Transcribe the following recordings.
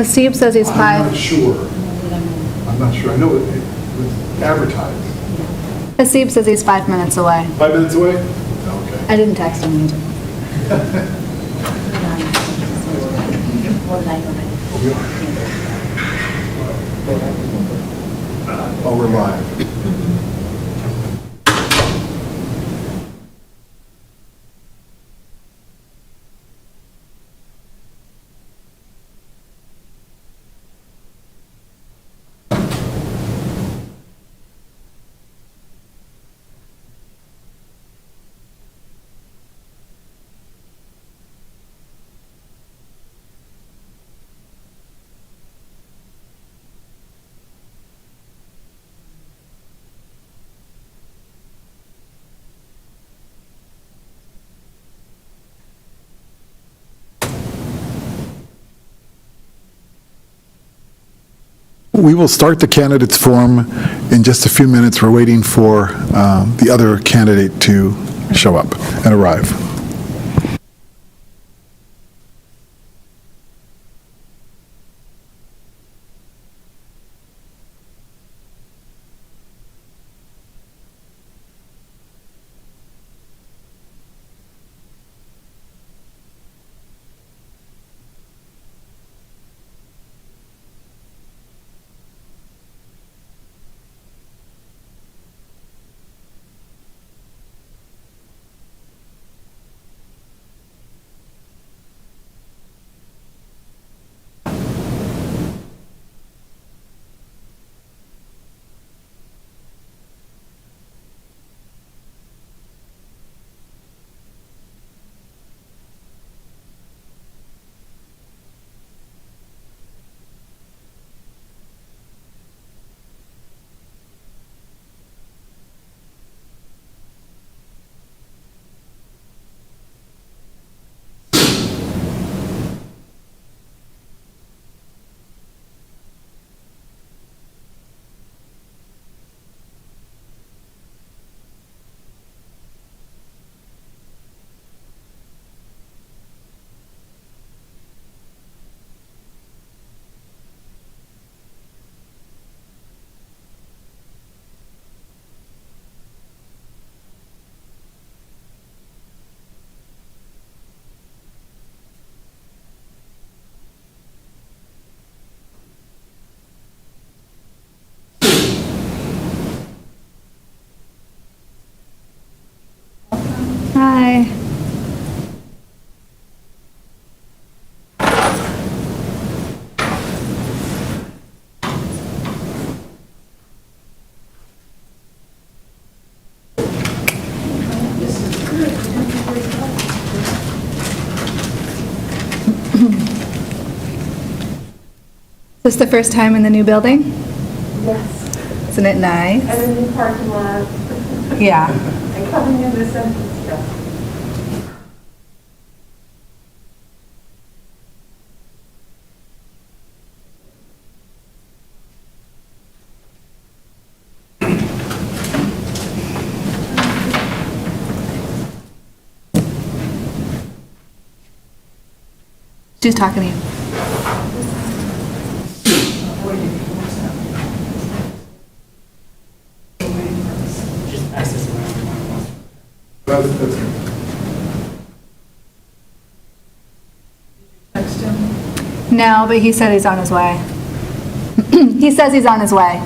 Steve says he's I'm five. not sure. I'm not sure. I know it was advertised. Steve says he's 5 minutes away. 5 minutes away? Okay. I didn't text him either. Oh, we're live. We will start the candidates forum in just a few minutes. We're waiting for the other candidate to show up and arrive. Hi. Is this the first time in the new building? Yes, Isn't it nice? and a new parking lot, Yeah. and coming in this entrance, yeah. She's talking to you. That's good. Text him. No, but he said he's on his way. He says he's on his way.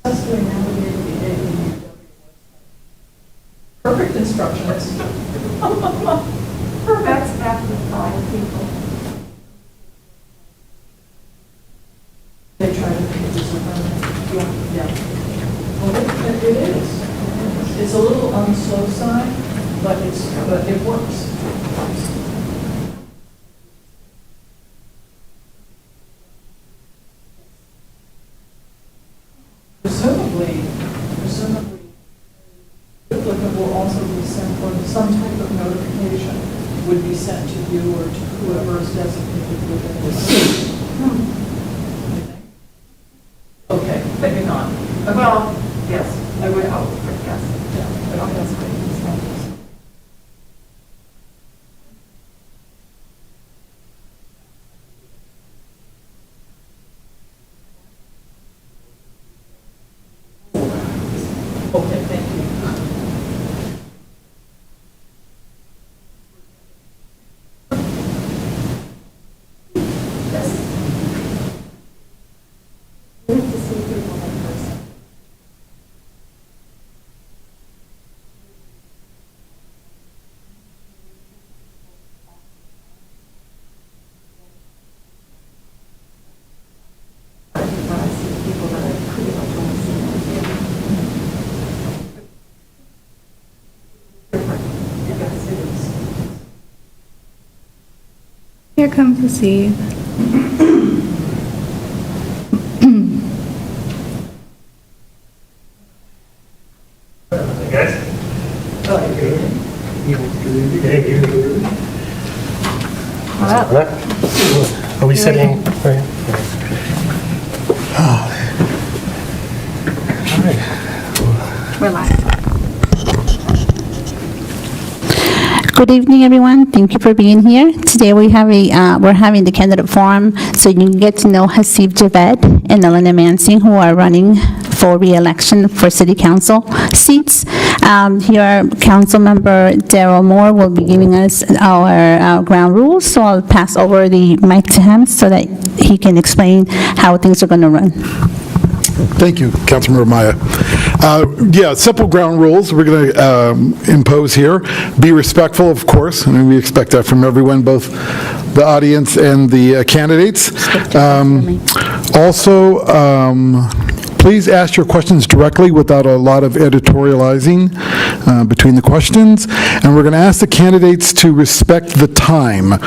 Successfully navigated the AEW website. Perfect instructions. That's after 5 people. They try to make it something. Yeah. Well, it is. It's a little on the slow side, but it works. Presumably, presumably, the applicant will also be sent, or some type of notification would be sent to you or to whoever is designated within the city. Okay, maybe not. Okay. Well, yes, I would hope, hope. yes. Yeah, okay, that's great. Okay, thank you. When I see people that I pretty much only see once a year. Different. Yes, it is. Here comes the seed. Hey, guys. Are we sitting? Right. All right. We're live. Good evening, everyone. Thank you for being here. Today we're having the candidate forum, so you can get to know Hasib Javed and Elena Mansing, who are running for re-election for city council seats. Here, council member Daryl Moore will be giving us our ground rules, so I'll pass over the mic to him so that he can explain how things are going to run. Thank you, Councilmember Maya. Yeah, simple ground rules we're going to impose here. Be respectful, of course, and we expect that from everyone, both the audience and the candidates. Also, please ask your questions directly without a lot of editorializing between the questions. And we're going to ask the candidates to respect the time.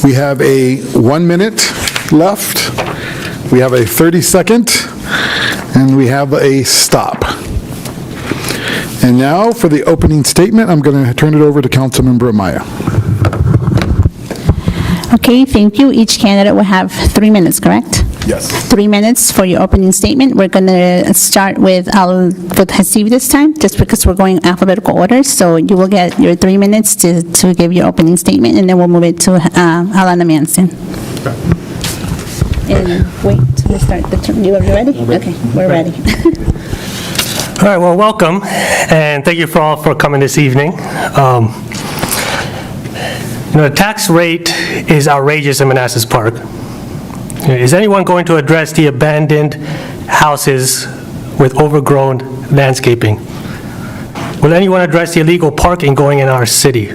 We have a 1 minute left. We have a 30-second. And we have a stop. And now for the opening statement, I'm going to turn it over to Councilmember Amaya. Okay, thank you. Each candidate will have 3 minutes, correct? Yes. 3 minutes for your opening statement. We're going to start with Hasib this time, just because we're going alphabetical order. So you will get your 3 minutes to give your opening statement, and then we'll move it to Alana Manson. And wait till we start the term. You ready? Okay, we're ready. All right, well, welcome, and thank you all for coming this evening. The tax rate is outrageous in Manassas Park. Is anyone going to address the abandoned houses with overgrown landscaping? Will anyone address the illegal parking going in our city?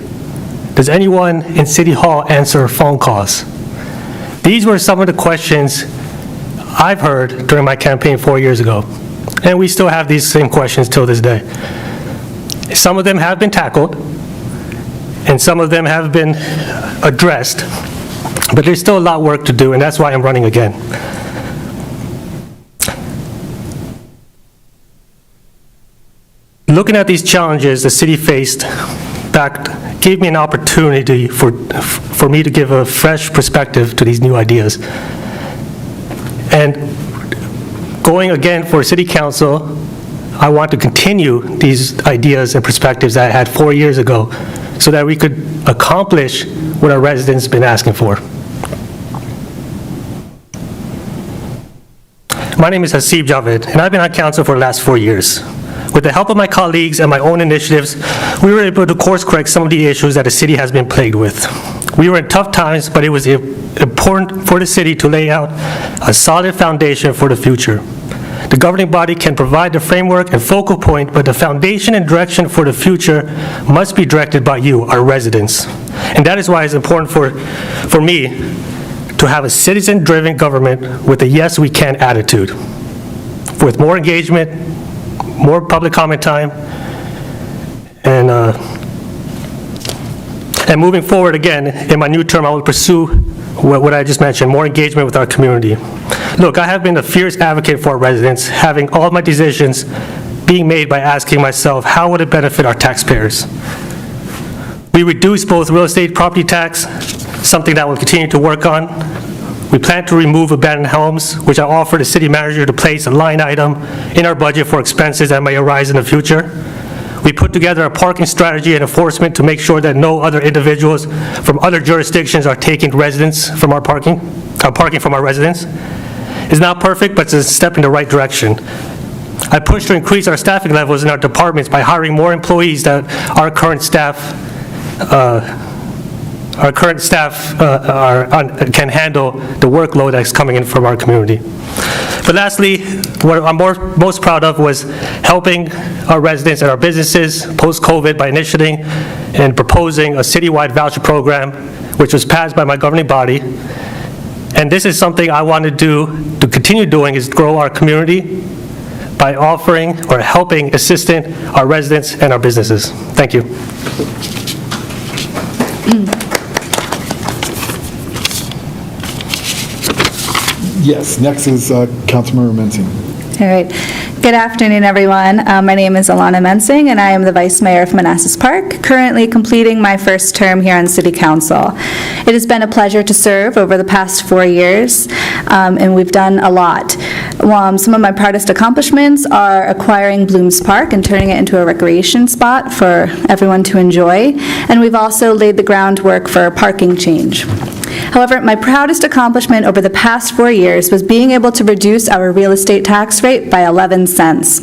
Does anyone in City Hall answer phone calls? These were some of the questions I've heard during my campaign 4 years ago, and we still have these same questions till this day. Some of them have been tackled, and some of them have been addressed, but there's still a lot of work to do, and that's why I'm running again. Looking at these challenges the city faced gave me an opportunity for me to give a fresh perspective to these new ideas. And going again for city council, I want to continue these ideas and perspectives that I had 4 years ago so that we could accomplish what our residents have been asking for. My name is Hasib Javed, and I've been on council for the last 4 years. With the help of my colleagues and my own initiatives, we were able to course correct some of the issues that the city has been plagued with. We were in tough times, but it was important for the city to lay out a solid foundation for the future. The governing body can provide the framework and focal point, but the foundation and direction for the future must be directed by you, our residents. And that is why it's important for me to have a citizen-driven government with a yes we can attitude, with more engagement, more public comment time, and moving forward again, in my new term, I will pursue what I just mentioned, more engagement with our community. Look, I have been a fierce advocate for our residents, having all my decisions being made by asking myself, how would it benefit our taxpayers? We reduced both real estate property tax, something that we'll continue to work on. We plan to remove abandoned homes, which I offered the city manager to place a line item in our budget for expenses that may arise in the future. We put together a parking strategy and enforcement to make sure that no other individuals from other jurisdictions are taking residents from our parking from our residents. It's not perfect, but it's a step in the right direction. I pushed to increase our staffing levels in our departments by hiring more employees that our current staff can handle the workload that's coming in from our community. But lastly, what I'm most proud of was helping our residents and our businesses post-COVID by initiating and proposing a citywide voucher program, which was passed by my governing body. And this is something I want to continue doing, is grow our community by offering or helping, assisting our residents and our businesses. Thank you. Yes, next is Councilmember Mensing. All right. Good afternoon, everyone. My name is Alana Mensing, and I am the Vice Mayor of Manassas Park, currently completing my first term here on City Council. It has been a pleasure to serve over the past 4 years, and we've done a lot. Some of my proudest accomplishments are acquiring Blooms Park and turning it into a recreation spot for everyone to enjoy, and we've also laid the groundwork for a parking change. However, my proudest accomplishment over the past 4 years was being able to reduce our real estate tax rate by 11 cents.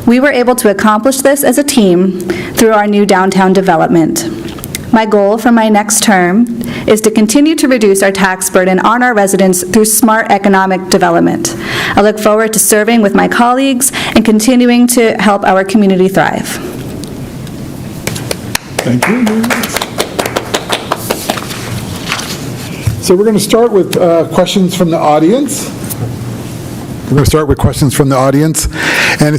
We were able to accomplish this as a team through our new downtown development. My goal for my next term is to continue to reduce our tax burden on our residents through smart economic development. I look forward to serving with my colleagues and continuing to help our community thrive. Thank you. So we're going to start with questions from the audience. And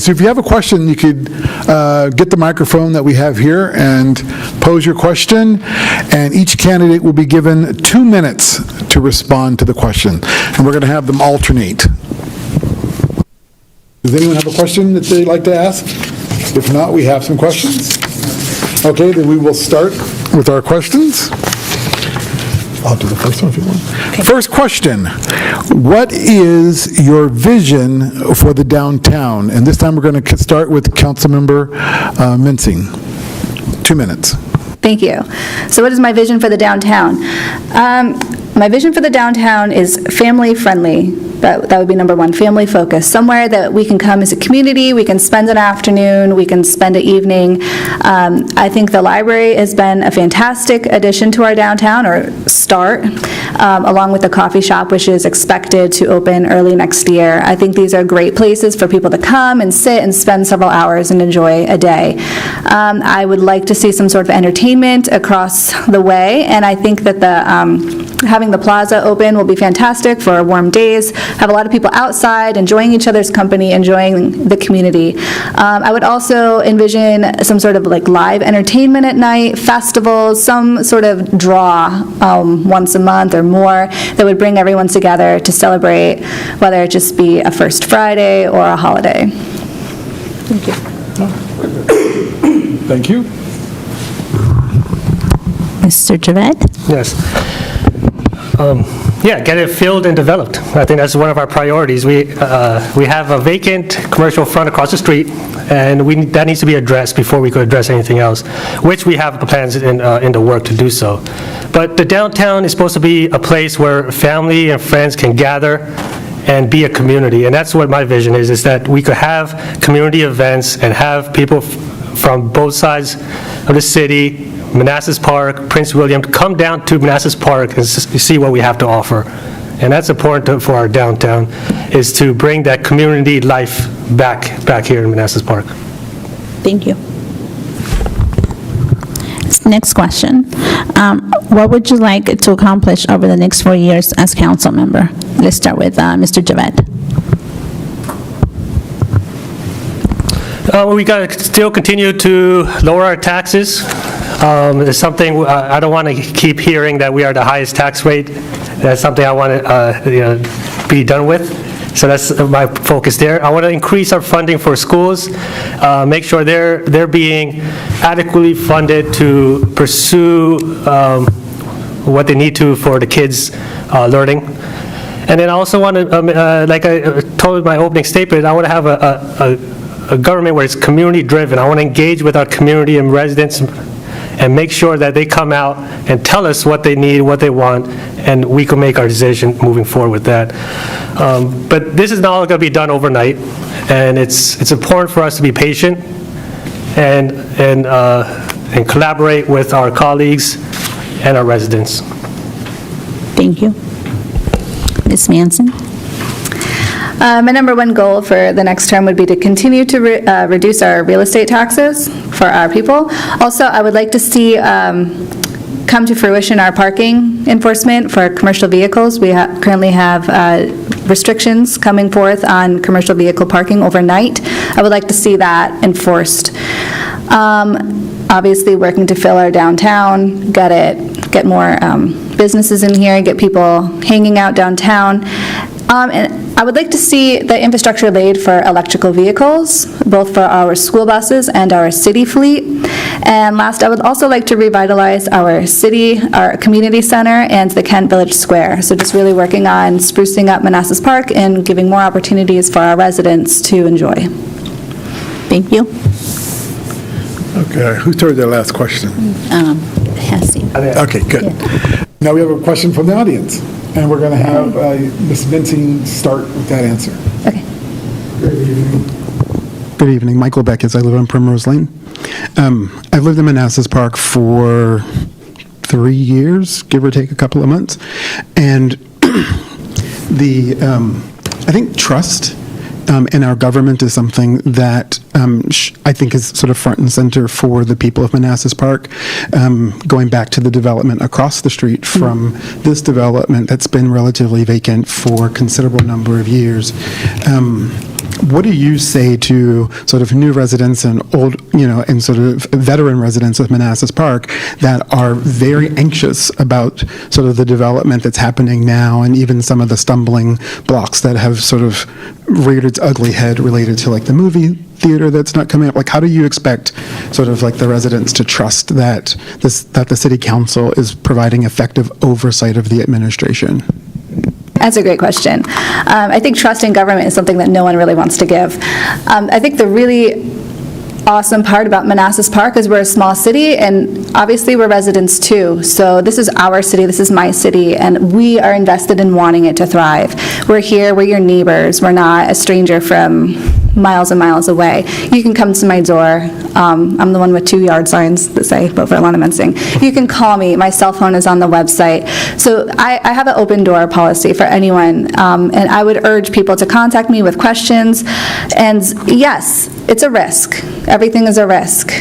so if you have a question, you could get the microphone that we have here and pose your question, and each candidate will be given 2 minutes to respond to the question, and we're going to have them alternate. Does anyone have a question that they'd like to ask? If not, we have some questions. Okay, then we will start with our questions. I'll do the first one if you want. Okay. First question, what is your vision for the downtown? And this time we're going to start with Councilmember Mensing. 2 minutes. Thank you. So what is my vision for the downtown? My vision for the downtown is family-friendly. That would be number one, family-focused. Somewhere that we can come as a community, we can spend an afternoon, we can spend an evening. I think the library has been a fantastic addition to our downtown, or start, along with the coffee shop, which is expected to open early next year. I think these are great places for people to come and sit and spend several hours and enjoy a day. I would like to see some sort of entertainment across the way, and I think that having the plaza open will be fantastic for warm days. Have a lot of people outside enjoying each other's company, enjoying the community. I would also envision some sort of like live entertainment at night, festivals, some sort of draw once a month or more that would bring everyone together to celebrate, whether it just be a First Friday or a holiday. Thank you. Thank you. Mr. Javed? Yes. Yeah, get it filled and developed. I think that's one of our priorities. We have a vacant commercial front across the street, and that needs to be addressed before we could address anything else, which we have plans in the work to do so. But the downtown is supposed to be a place where family and friends can gather and be a community, and that's what my vision is that we could have community events and have people from both sides of the city, Manassas Park, Prince William, come down to Manassas Park and see what we have to offer. And that's important for our downtown, is to bring that community life back here in Manassas Park. Thank you. Next question. What would you like to accomplish over the next 4 years as council member? Let's start with Mr. Javed. We got to still continue to lower our taxes. It's something I don't want to keep hearing that we are the highest tax rate. That's something I want to be done with. So that's my focus there. I want to increase our funding for schools, make sure they're being adequately funded to pursue what they need to for the kids' learning. And then I also want to, like I told in my opening statement, I want to have a government where it's community-driven. I want to engage with our community and residents and make sure that they come out and tell us what they need, what they want, and we can make our decision moving forward with that. But this is not all going to be done overnight, and it's important for us to be patient and collaborate with our colleagues and our residents. Thank you. Ms. Manson? My number one goal for the next term would be to continue to reduce our real estate taxes for our people. Also, I would like to see come to fruition our parking enforcement for commercial vehicles. We currently have restrictions coming forth on commercial vehicle parking overnight. I would like to see that enforced. Obviously, working to fill our downtown, get more businesses in here, get people hanging out downtown. And I would like to see the infrastructure laid for electrical vehicles, both for our school buses and our city fleet. And last, I would also like to revitalize our community center and the Kent Village Square. So just really working on sprucing up Manassas Park and giving more opportunities for our residents to enjoy. Thank you. Okay, who started their last question? Hassie. Okay, good. Now we have a question from the audience, and we're going to have Ms. Vincing start with that answer. Okay. Good evening. Michael Beckes. I live on Primrose Lane. I've lived in Manassas Park for 3 years, give or take a couple of months. And I think trust in our government is something that I think is sort of front and center for the people of Manassas Park. Going back to the development across the street from this development that's been relatively vacant for a considerable number of years. What do you say to sort of new residents and old, and sort of veteran residents of Manassas Park that are very anxious about sort of the development that's happening now and even some of the stumbling blocks that have sort of reared its ugly head related to like the movie theater that's not coming up? Like, how do you expect sort of like the residents to trust that the city council is providing effective oversight of the administration? That's a great question. I think trust in government is something that no one really wants to give. I think the really awesome part about Manassas Park is we're a small city, and obviously we're residents too. So this is our city, this is my city, and we are invested in wanting it to thrive. We're here, we're your neighbors, we're not a stranger from miles and miles away. You can come to my door. I'm the one with 2 yard signs that say vote for Alana Mensing. You can call me. My cell phone is on the website. So I have an open door policy for anyone, and I would urge people to contact me with questions. And yes, it's a risk. Everything is a risk.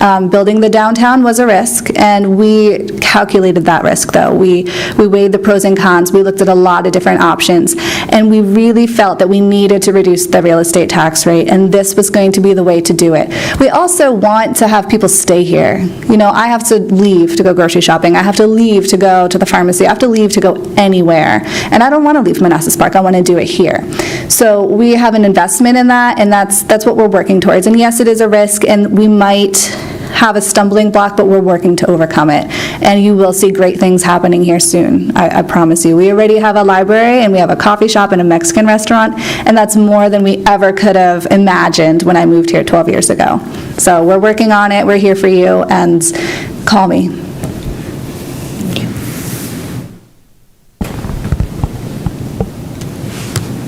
Building the downtown was a risk, and we calculated that risk, though. We weighed the pros and cons. We looked at a lot of different options, and we really felt that we needed to reduce the real estate tax rate, and this was going to be the way to do it. We also want to have people stay here. I have to leave to go grocery shopping. I have to leave to go to the pharmacy. I have to leave to go anywhere, and I don't want to leave Manassas Park. I want to do it here. So we have an investment in that, and that's what we're working towards. And yes, it is a risk, and we might have a stumbling block, but we're working to overcome it. And you will see great things happening here soon, I promise you. We already have a library, and we have a coffee shop and a Mexican restaurant, and that's more than we ever could have imagined when I moved here 12 years ago. So we're working on it, we're here for you, and call me.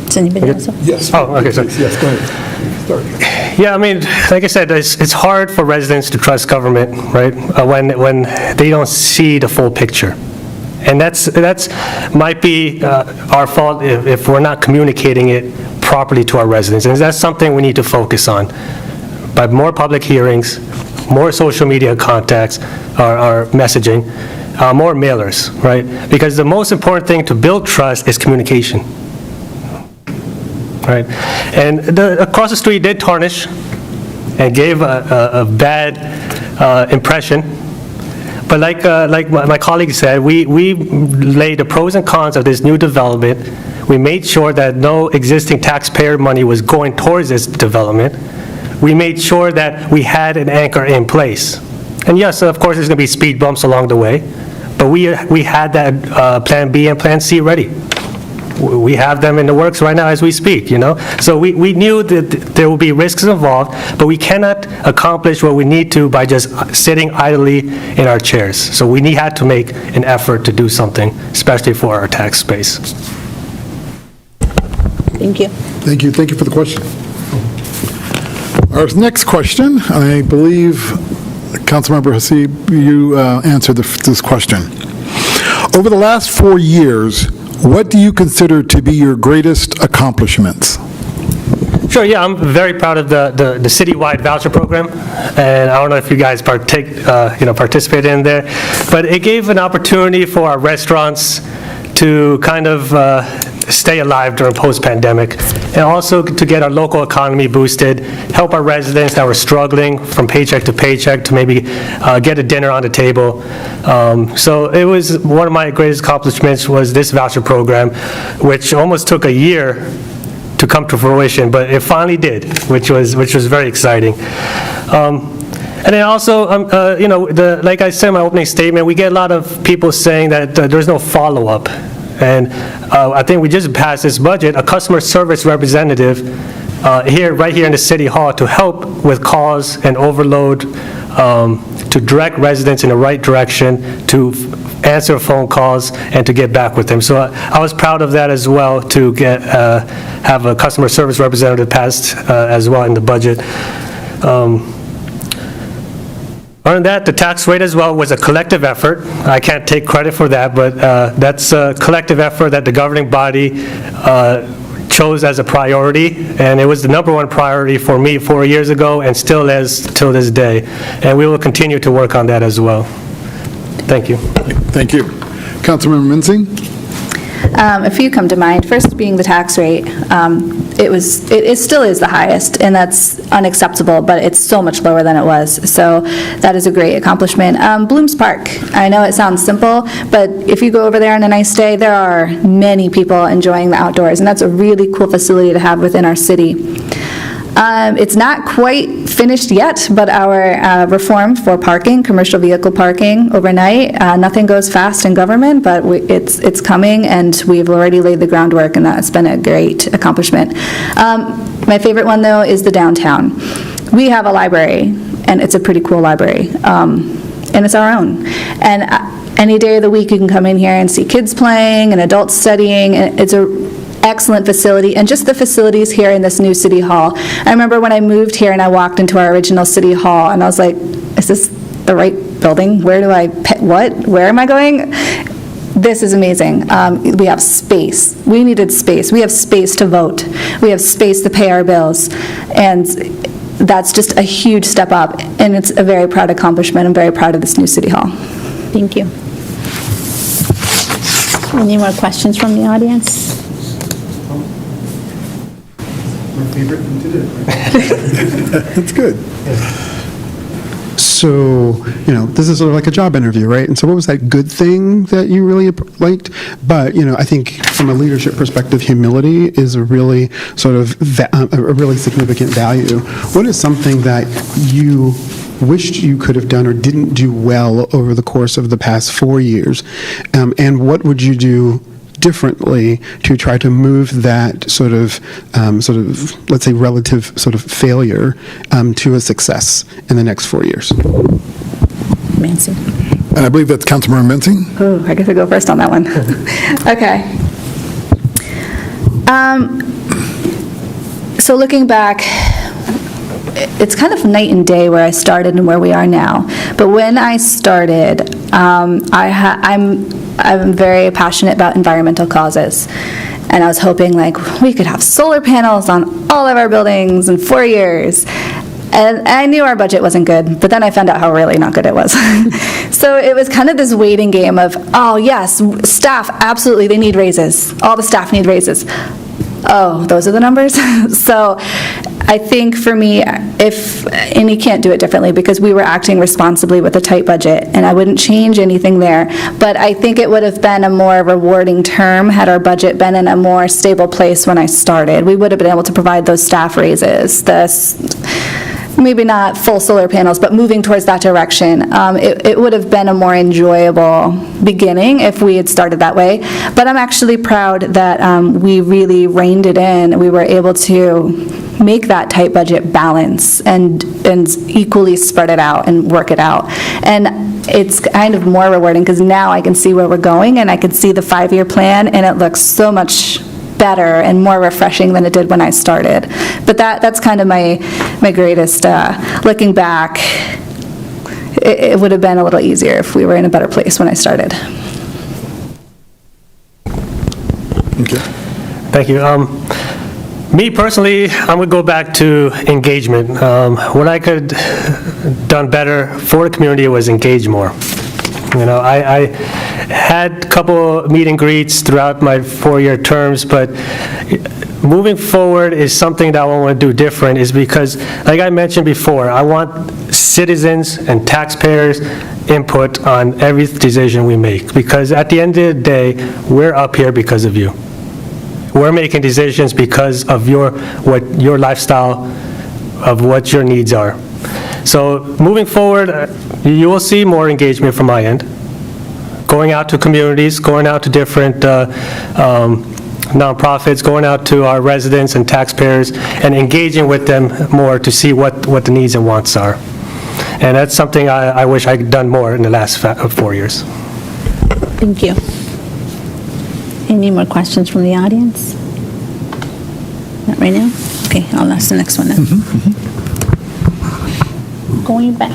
Does anybody else? Yes. Oh, okay, sorry. Yes, go ahead. Start. Yeah, I mean, like I said, it's hard for residents to trust government, right, when they don't see the full picture. And that's might be our fault if we're not communicating it properly to our residents. And that's something we need to focus on. By more public hearings, more social media contacts, or messaging, more mailers, right? Because the most important thing to build trust is communication. Right, and across the street did tarnish and gave a bad impression, But like my colleague said, we laid the pros and cons of this new development. We made sure that no existing taxpayer money was going towards this development. We made sure that we had an anchor in place. And yes, of course, there's going to be speed bumps along the way, but we had that Plan B and Plan C ready. We have them in the works right now as we speak, you know? So we knew that there will be risks involved, but we cannot accomplish what we need to by just sitting idly in our chairs. So we had to make an effort to do something, especially for our tax base. Thank you. Thank you. Thank you for the question. Our next question, I believe, Councilmember Hasib, you answered this question. Over the last 4 years, what do you consider to be your greatest accomplishments? Sure, yeah, I'm very proud of the citywide voucher program, and I don't know if you guys participated in there, but it gave an opportunity for our restaurants to kind of stay alive during post-pandemic, and also to get our local economy boosted, help our residents that were struggling from paycheck to paycheck to maybe get a dinner on the table. So it was one of my greatest accomplishments was this voucher program, which almost took a year to come to fruition, but it finally did, which was very exciting. And then also, like I said in my opening statement, we get a lot of people saying that there's no follow-up. And I think we just passed this budget, a customer service representative right here in the City Hall to help with calls and overload, to direct residents in the right direction, to answer phone calls, and to get back with them. So I was proud of that as well, to have a customer service representative passed as well in the budget. Other than that, the tax rate as well was a collective effort. I can't take credit for that, but that's a collective effort that the governing body chose as a priority, and it was the #1 priority for me 4 years ago and still is till this day. And we will continue to work on that as well. Thank you. Thank you. Councilmember Minzing? A few come to mind. First being the tax rate. It still is the highest, and that's unacceptable, but it's so much lower than it was. So that is a great accomplishment. Blooms Park. I know it sounds simple, but if you go over there on a nice day, there are many people enjoying the outdoors, and that's a really cool facility to have within our city. It's not quite finished yet, but our reform for parking, commercial vehicle parking overnight, nothing goes fast in government, but it's coming, and we've already laid the groundwork, and that's been a great accomplishment. My favorite one, though, is the downtown. We have a library, and it's a pretty cool library, and it's our own. And any day of the week, you can come in here and see kids playing and adults studying, and it's a excellent facility, and just the facilities here in this new City Hall. I remember when I moved here and I walked into our original City Hall, and I was like, is this the right building? Where am I going? This is amazing. We have space. We needed space. We have space to vote. We have space to pay our bills, and that's just a huge step up, and it's a very proud accomplishment. I'm very proud of this new City Hall. Thank you. Any more questions from the audience? My favorite thing to do. That's good. So, this is sort of like a job interview, right? And so what was that good thing that you really liked? But, I think from a leadership perspective, humility is a really sort of, a really significant value. What is something that you wished you could have done or didn't do well over the course of the past 4 years? And what would you do differently to try to move that sort of, let's say, relative sort of failure to a success in the next 4 years? Manson. And I believe that's Councilmember Minzing. Oh, I guess I go first on that one. Okay. So looking back, it's kind of night and day where I started and where we are now. But when I started, I'm very passionate about environmental causes. And I was hoping we could have solar panels on all of our buildings in 4 years. And I knew our budget wasn't good, but then I found out how really not good it was. So it was kind of this waiting game of, oh yes, staff, absolutely, they need raises. All the staff need raises. Oh, those are the numbers? So I think for me, and you can't do it differently because we were acting responsibly with a tight budget, and I wouldn't change anything there, but I think it would have been a more rewarding term had our budget been in a more stable place when I started. We would have been able to provide those staff raises, maybe not full solar panels, but moving towards that direction. It would have been a more enjoyable beginning if we had started that way. But I'm actually proud that we really reined it in. We were able to make that tight budget balance and equally spread it out and work it out. And it's kind of more rewarding because now I can see where we're going and I can see the 5-year plan, and it looks so much better and more refreshing than it did when I started. But that's kind of my greatest, looking back, it would have been a little easier if we were in a better place when I started. Okay. Thank you. Me personally, I'm going to go back to engagement. What I could done better for the community was engage more. You know, I had a couple meet and greets throughout my 4-year terms, but moving forward is something that I want to do different, is because, like I mentioned before, I want citizens and taxpayers' input on every decision we make, because at the end of the day, we're up here because of you. We're making decisions because of what your lifestyle, of what your needs are. So moving forward, you will see more engagement from my end, going out to communities, going out to different nonprofits, going out to our residents and taxpayers, and engaging with them more to see what the needs and wants are. And that's something I wish I had done more in the last 4 years. Thank you. Any more questions from the audience? Not right now? Okay, I'll ask the next one then. Going back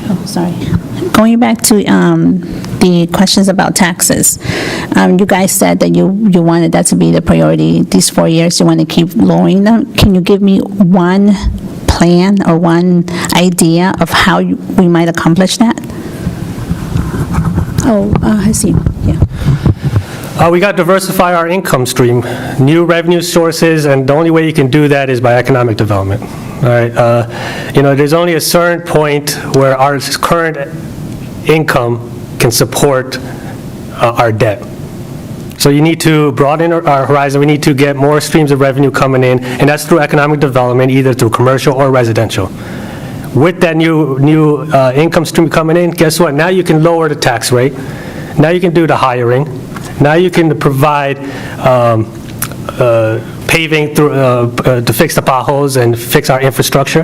to the questions about taxes. You guys said that you wanted that to be the priority these 4 years. You want to keep lowering them. Can you give me one plan or one idea of how we might accomplish that? Oh, I see. Yeah. We got to diversify our income stream, new revenue sources, and the only way you can do that is by economic development. All right, you know, there's only a certain point where our current income can support our debt. So you need to broaden our horizon. We need to get more streams of revenue coming in, and that's through economic development, either through commercial or residential. With that new income stream coming in, guess what? Now you can lower the tax rate. Now you can do the hiring. Now you can provide paving to fix the potholes and fix our infrastructure.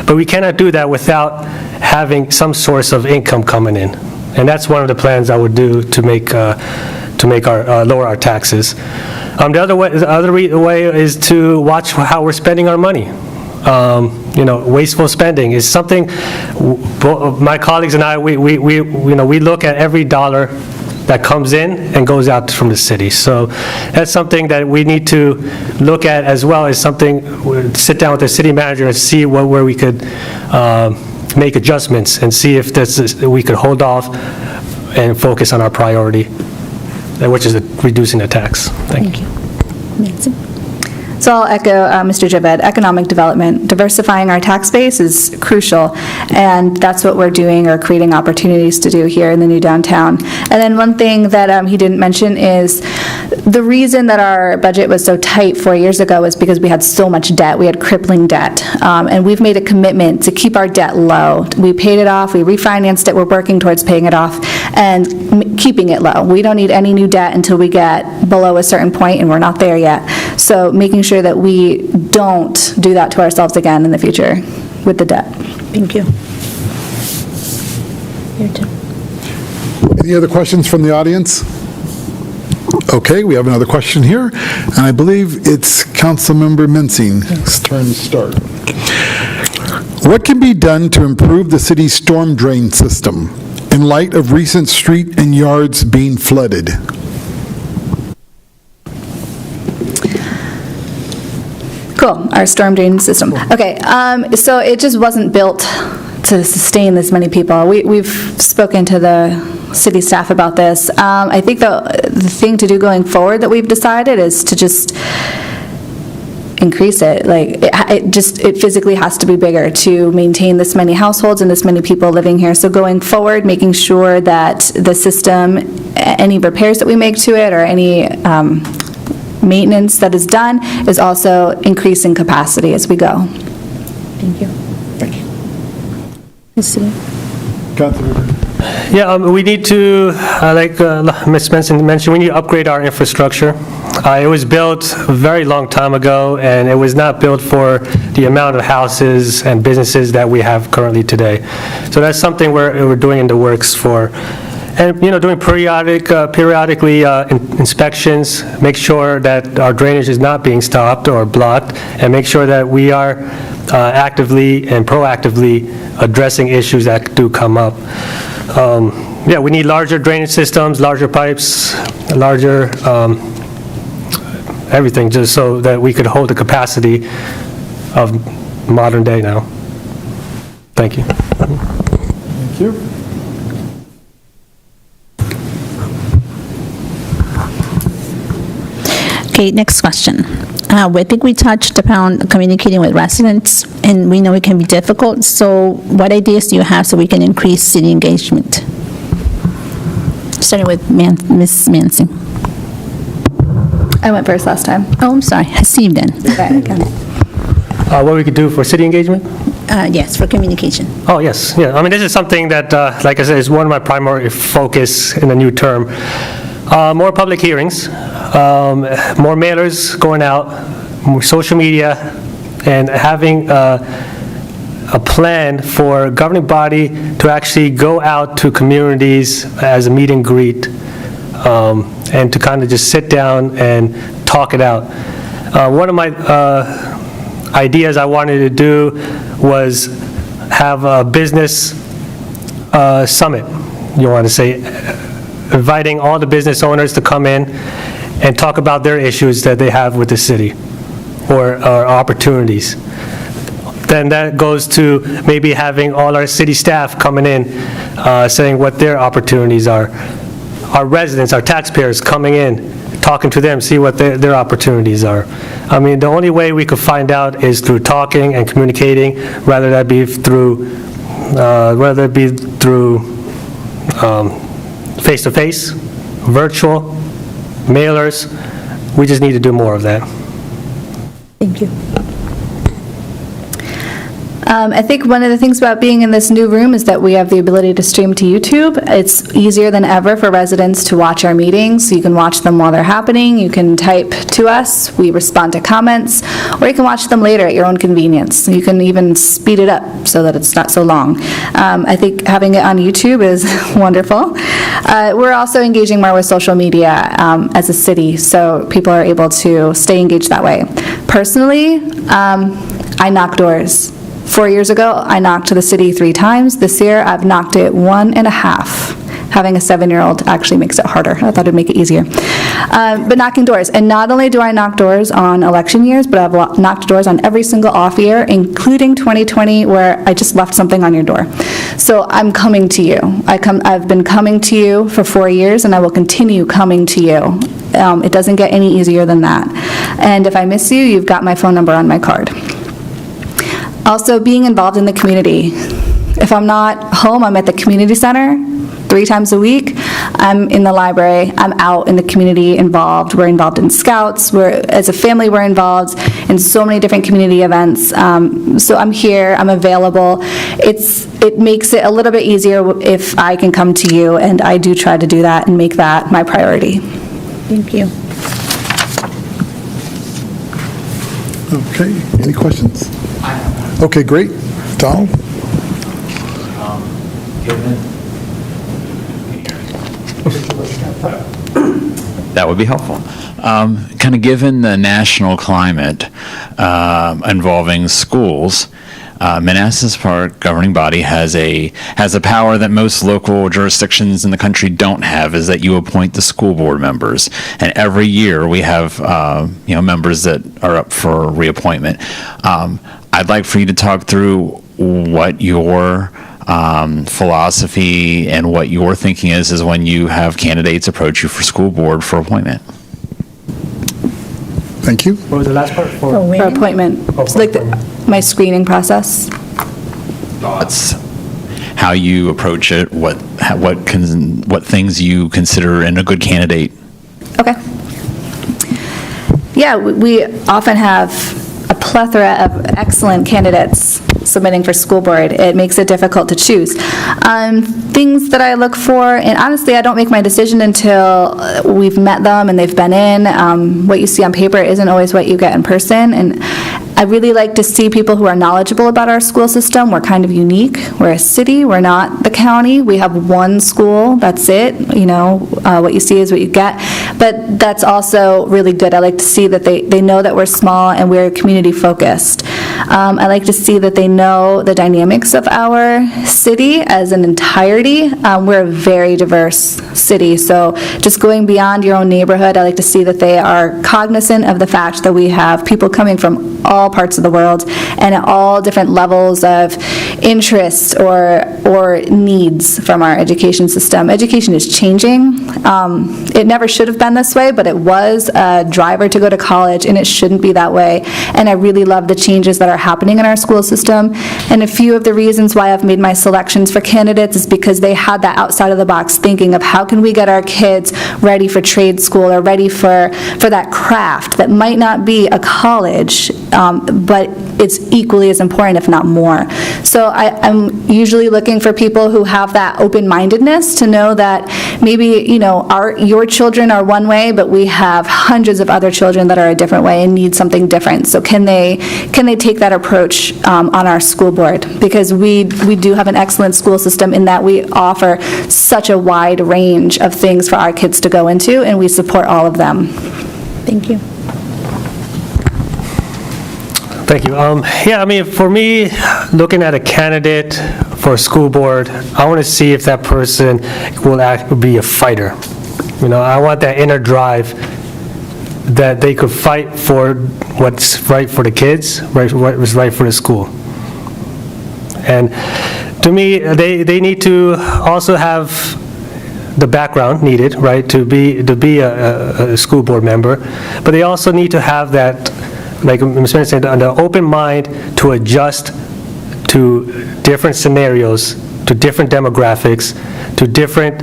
But we cannot do that without having some source of income coming in. And that's one of the plans I would do to make our lower our taxes. The other way is to watch how we're spending our money. You know, wasteful spending is something my colleagues and I, we look at every dollar that comes in and goes out from the city. So that's something that we need to look at as well, as something, sit down with the city manager and see where we could make adjustments and see if we could hold off and focus on our priority, which is reducing the tax. Thank you. Nancy? So I'll echo Mr. Javed. Economic development, diversifying our tax base is crucial, and that's what we're doing or creating opportunities to do here in the new downtown. And then one thing that he didn't mention is the reason that our budget was so tight 4 years ago was because we had so much debt. We had crippling debt, and we've made a commitment to keep our debt low. We paid it off, we refinanced it, we're working towards paying it off and keeping it low. We don't need any new debt until we get below a certain point, and we're not there yet. So making sure that we don't do that to ourselves again in the future with the debt. Thank you. Your turn. Any other questions from the audience? Okay, we have another question here, and I believe it's Councilmember Mensing's turn to start. What can be done to improve the city's storm drain system in light of recent street and yards being flooded? Cool, our storm drain system. Okay, so it just wasn't built to sustain this many people. We've spoken to the city staff about this. I think the thing to do going forward that we've decided is to just increase it. Like, it physically has to be bigger to maintain this many households and this many people living here. So going forward, making sure that the system, any repairs that we make to it or any maintenance that is done is also increasing capacity as we go. Thank you. Councilor. Yeah, we need to, like Ms. Benson mentioned, we need to upgrade our infrastructure. It was built a very long time ago, and it was not built for the amount of houses and businesses that we have currently today. So that's something we're doing in the works for. And, doing periodically inspections, make sure that our drainage is not being stopped or blocked, and make sure that we are actively and proactively addressing issues that do come up. Yeah, we need larger drainage systems, larger pipes, larger everything, just so that we could hold the capacity of modern day now. Thank you. Thank you. Okay, next question. I think we touched upon communicating with residents, and we know it can be difficult, so what ideas do you have so we can increase city engagement? Starting with Ms. Mansing. I went first last time. Oh, I'm sorry, Hasib then. What we could do for city engagement? Yes, for communication. Oh, yes, yeah. I mean, this is something that, like I said, is one of my primary focus in the new term. More public hearings, more mailers going out, more social media, and having a plan for governing body to actually go out to communities as a meet and greet, and to kind of just sit down and talk it out. One of my ideas I wanted to do was have a business summit, you want to say, inviting all the business owners to come in and talk about their issues that they have with the city or opportunities. Then that goes to maybe having all our city staff coming in, saying what their opportunities are. Our residents, our taxpayers coming in, talking to them, see what their opportunities are. I mean, the only way we could find out is through talking and communicating, rather that be through face-to-face, virtual, mailers. We just need to do more of that. Thank you. I think one of the things about being in this new room is that we have the ability to stream to YouTube. It's easier than ever for residents to watch our meetings. You can watch them while they're happening. You can type to us. We respond to comments. Or you can watch them later at your own convenience. You can even speed it up so that it's not so long. I think having it on YouTube is wonderful. We're also engaging more with social media as a city, so people are able to stay engaged that way. Personally, I knock doors. 4 years ago, I knocked the city 3 times. This year, I've knocked it 1.5. Having a 7-year-old actually makes it harder. I thought it'd make it easier. But knocking doors. And not only do I knock doors on election years, but I've knocked doors on every single off year, including 2020, where I just left something on your door. So I'm coming to you. I've been coming to you for 4 years, and I will continue coming to you. It doesn't get any easier than that. And if I miss you, you've got my phone number on my card. Also, being involved in the community. If I'm not home, I'm at the community center 3 times a week. I'm in the library. I'm out in the community involved. We're involved in Scouts. As a family, we're involved in so many different community events. So I'm here. I'm available. It makes it a little bit easier if I can come to you, and I do try to do that and make that my priority. Thank you. Okay, any questions? Okay, great. Donald? That would be helpful. Kind of given the national climate involving schools, Manassas Park governing body has a power that most local jurisdictions in the country don't have, is that you appoint the school board members. And every year we have members that are up for reappointment. I'd like for you to talk through what your philosophy and what your thinking is when you have candidates approach you for school board for appointment. Thank you. What was the last part? For appointment. Oh, So like my screening process. Thoughts, how you approach it, what things you consider in a good candidate? Okay. Yeah, we often have a plethora of excellent candidates submitting for school board. It makes it difficult to choose. Things that I look for, and honestly, I don't make my decision until we've met them and they've been in. What you see on paper isn't always what you get in person, and I really like to see people who are knowledgeable about our school system. We're kind of unique. We're a city, we're not the county. We have one school, that's it. You know, what you see is what you get. But that's also really good. I like to see that they know that we're small and we're community-focused. I like to see that they know the dynamics of our city as an entirety. We're a very diverse city, so just going beyond your own neighborhood, I like to see that they are cognizant of the fact that we have people coming from all parts of the world and at all different levels of interest or needs from our education system. Education is changing. It never should have been this way, but it was a driver to go to college, and it shouldn't be that way. And I really love the changes that are happening in our school system. And a few of the reasons why I've made my selections for candidates is because they had that outside-of-the-box thinking of how can we get our kids ready for trade school or ready for that craft that might not be a college, but it's equally as important, if not more. So I'm usually looking for people who have that open-mindedness to know that maybe, you know, your children are one way, but we have hundreds of other children that are a different way and need something different. So can they take that approach on our school board? Because we do have an excellent school system in that we offer such a wide range of things for our kids to go into, and we support all of them. Thank you. Thank you. Yeah, I mean, for me, looking at a candidate for a school board, I want to see if that person will be a fighter. You know, I want that inner drive that they could fight for what's right for the kids, what was right for the school. And to me, they need to also have the background needed, right, to be a school board member, but they also need to have that, like Ms. Bennett said, an open mind to adjust to different scenarios, to different demographics, to different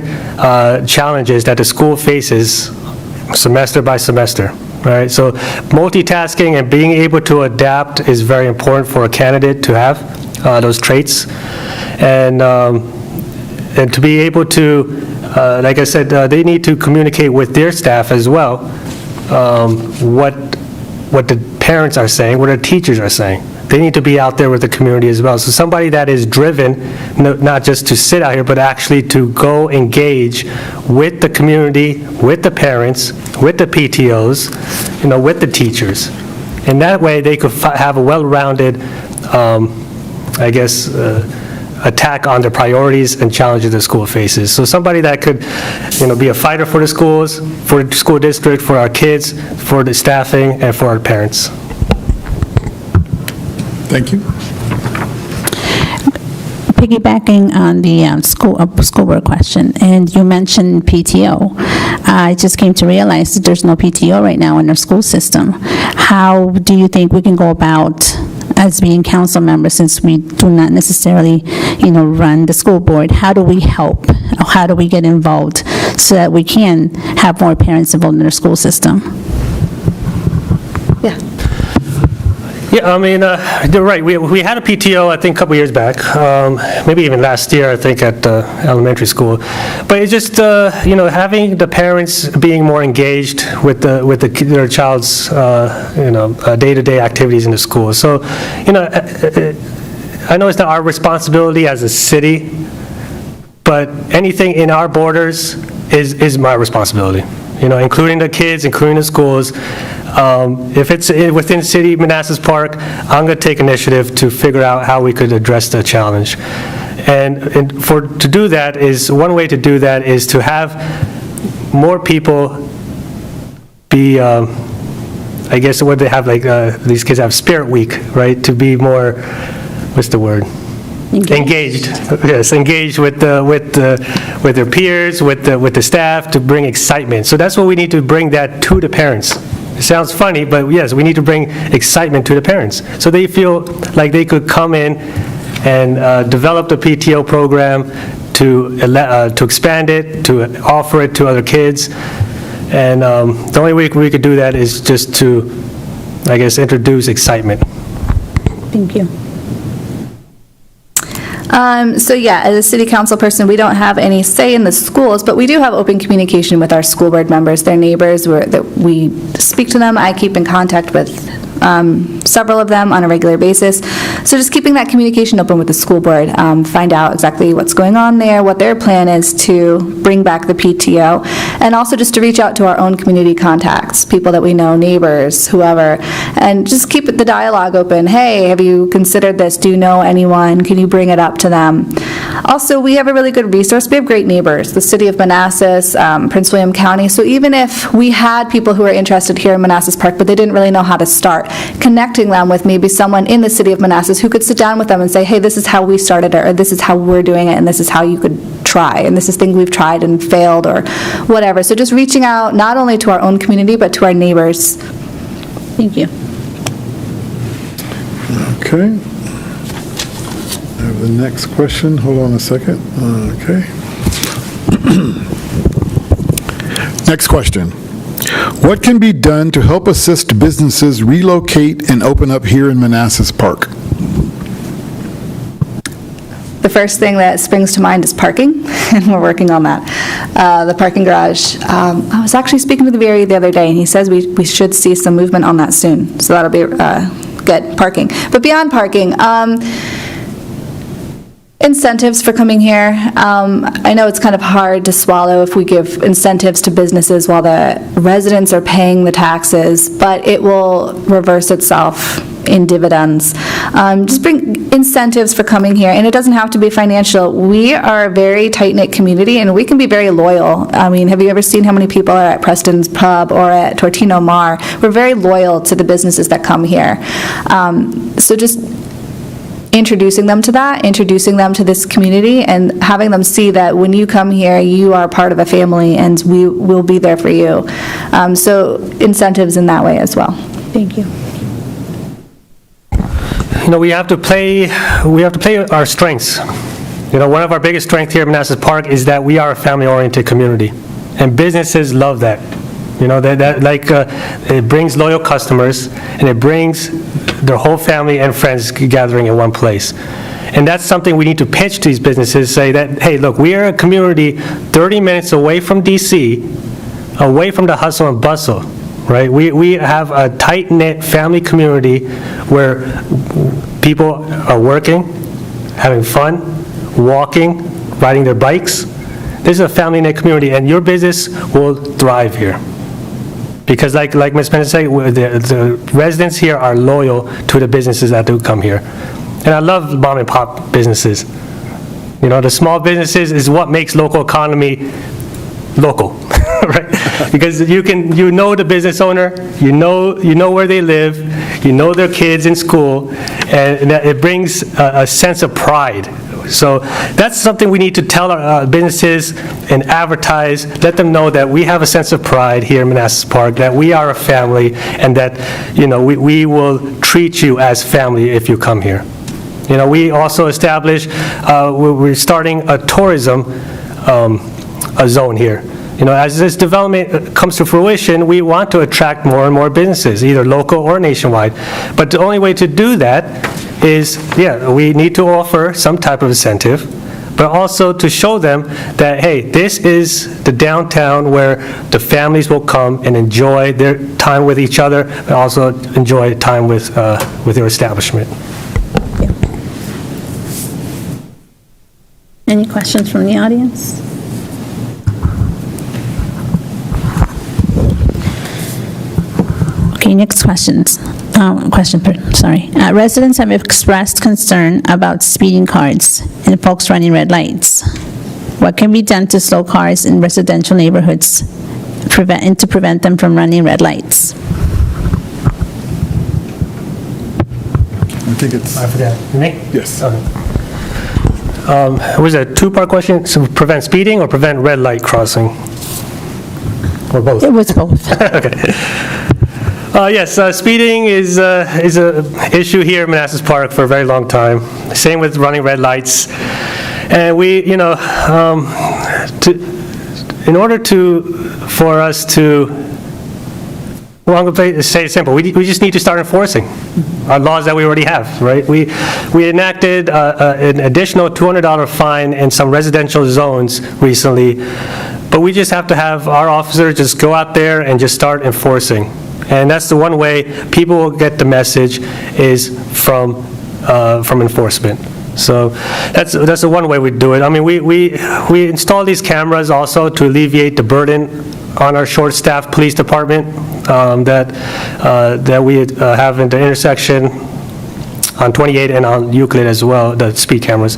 challenges that the school faces semester by semester, right? So multitasking and being able to adapt is very important for a candidate to have those traits. And to be able to, like I said, they need to communicate with their staff as well, what the parents are saying, what the teachers are saying. They need to be out there with the community as well. So somebody that is driven, not just to sit out here, but actually to go engage with the community, with the parents, with the PTOs, you know, with the teachers. And that way they could have a well-rounded, I guess, attack on the priorities and challenges the school faces. So somebody that could, you know, be a fighter for the schools, for the school district, for our kids, for the staffing, and for our parents. Thank you. Piggybacking on the school board question, and you mentioned PTO. I just came to realize that there's no PTO right now in our school system. How do you think we can go about, as being council members, since we do not necessarily, you know, run the school board, how do we help? How do we get involved so that we can have more parents involved in our school system? Yeah. Yeah, I mean, you're right. We had a PTO, I think, a couple years back, maybe even last year, I think, at elementary school. But it's just, you know, having the parents being more engaged with their child's, you know, day-to-day activities in the school. So, you know, I know it's not our responsibility as a city, but anything in our borders is my responsibility. You know, including the kids, including the schools. If it's within city Manassas Park, I'm going to take initiative to figure out how we could address the challenge. And to do that is, one way to do that is to have more people be, I guess what they have, like these kids have Spirit Week, right? To be more, what's the word? Engaged. Yes, engaged with their peers, with the staff, to bring excitement. So that's what we need to bring that to the parents It sounds funny, but yes, we need to bring excitement to the parents, so they feel like they could come in and develop the PTO program to expand it, to offer it to other kids. And the only way we could do that is just to, I guess, introduce excitement. Thank you. So yeah, as a city council person, we don't have any say in the schools, but we do have open communication with our school board members, their neighbors, that we speak to them. I keep in contact with several of them on a regular basis. So just keeping that communication open with the school board, find out exactly what's going on there, what their plan is to bring back the PTO, and also just to reach out to our own community contacts, people that we know, neighbors, whoever, and just keep the dialogue open. Hey, have you considered this? Do you know anyone? Can you bring it up to them? Also, we have a really good resource. We have great neighbors, the city of Manassas, Prince William County. So even if we had people who are interested here in Manassas Park, but they didn't really know how to start, connecting them with maybe someone in the city of Manassas who could sit down with them and say, hey, this is how we started it, or this is how we're doing it, and this is how you could try, and this is things we've tried and failed, or whatever. So just reaching out not only to our own community, but to our neighbors. Thank you. Okay. I have the next question. Hold on a second. Okay. Next question. What can be done to help assist businesses relocate and open up here in Manassas Park? The first thing that springs to mind is parking, and we're working on that. The parking garage, I was actually speaking to the VRE the other day, and he says we should see some movement on that soon, so that'll be good, parking. But beyond parking, incentives for coming here. I know it's kind of hard to swallow if we give incentives to businesses while the residents are paying the taxes, but it will reverse itself in dividends. Just bring incentives for coming here, and it doesn't have to be financial. We are a very tight-knit community, and we can be very loyal. I mean, have you ever seen how many people are at Preston's Pub or at Tortino Mar? We're very loyal to the businesses that come here. So just introducing them to that, introducing them to this community, and having them see that when you come here, you are part of a family, and we will be there for you. So incentives in that way as well. Thank you. You know, we have to play our strengths. You know, one of our biggest strengths here at Manassas Park is that we are a family-oriented community, and businesses love that. You know, it brings loyal customers, and it brings their whole family and friends gathering in one place. And that's something we need to pitch to these businesses, say that, hey, look, we are a community 30 minutes away from DC, away from the hustle and bustle, right? We have a tight-knit family community where people are working, having fun, walking, riding their bikes. This is a family-knit community, and your business will thrive here. Because like Ms. Pena said, the residents here are loyal to the businesses that do come here. And I love mom and pop businesses. You know, the small businesses is what makes local economy local, right? Because you know the business owner, you know where they live, you know their kids in school, and it brings a sense of pride. So that's something we need to tell our businesses and advertise, let them know that we have a sense of pride here in Manassas Park, that we are a family, and that, you know, we will treat you as family if you come here. You know, we also established, we're starting a tourism a zone here. You know, as this development comes to fruition, we want to attract more and more businesses, either local or nationwide. But the only way to do that is, we need to offer some type of incentive, but also to show them that, hey, this is the downtown where the families will come and enjoy their time with each other, but also enjoy time with their establishment. Any questions from the audience? Okay, next questions. Residents have expressed concern about speeding cars and folks running red lights. What can be done to slow cars in residential neighborhoods to prevent them from running red lights? I think it's, I forgot. Me? yes. Was it a two-part question? So prevent speeding or prevent red light crossing? Or both? It was both. Okay. Yes, speeding is a issue here in Manassas Park for a very long time. Same with running red lights. And we, in order for us to, well, I'm going to say it simple. We just need to start enforcing our laws that we already have, right? We enacted an additional $200 fine in some residential zones recently, but we just have to have our officers just go out there and just start enforcing. And that's the one way people will get the message is from enforcement. So that's the one way we do it. I mean, we install these cameras also to alleviate the burden on our short-staffed police department that we have in the intersection on 28 and on Euclid as well, the speed cameras.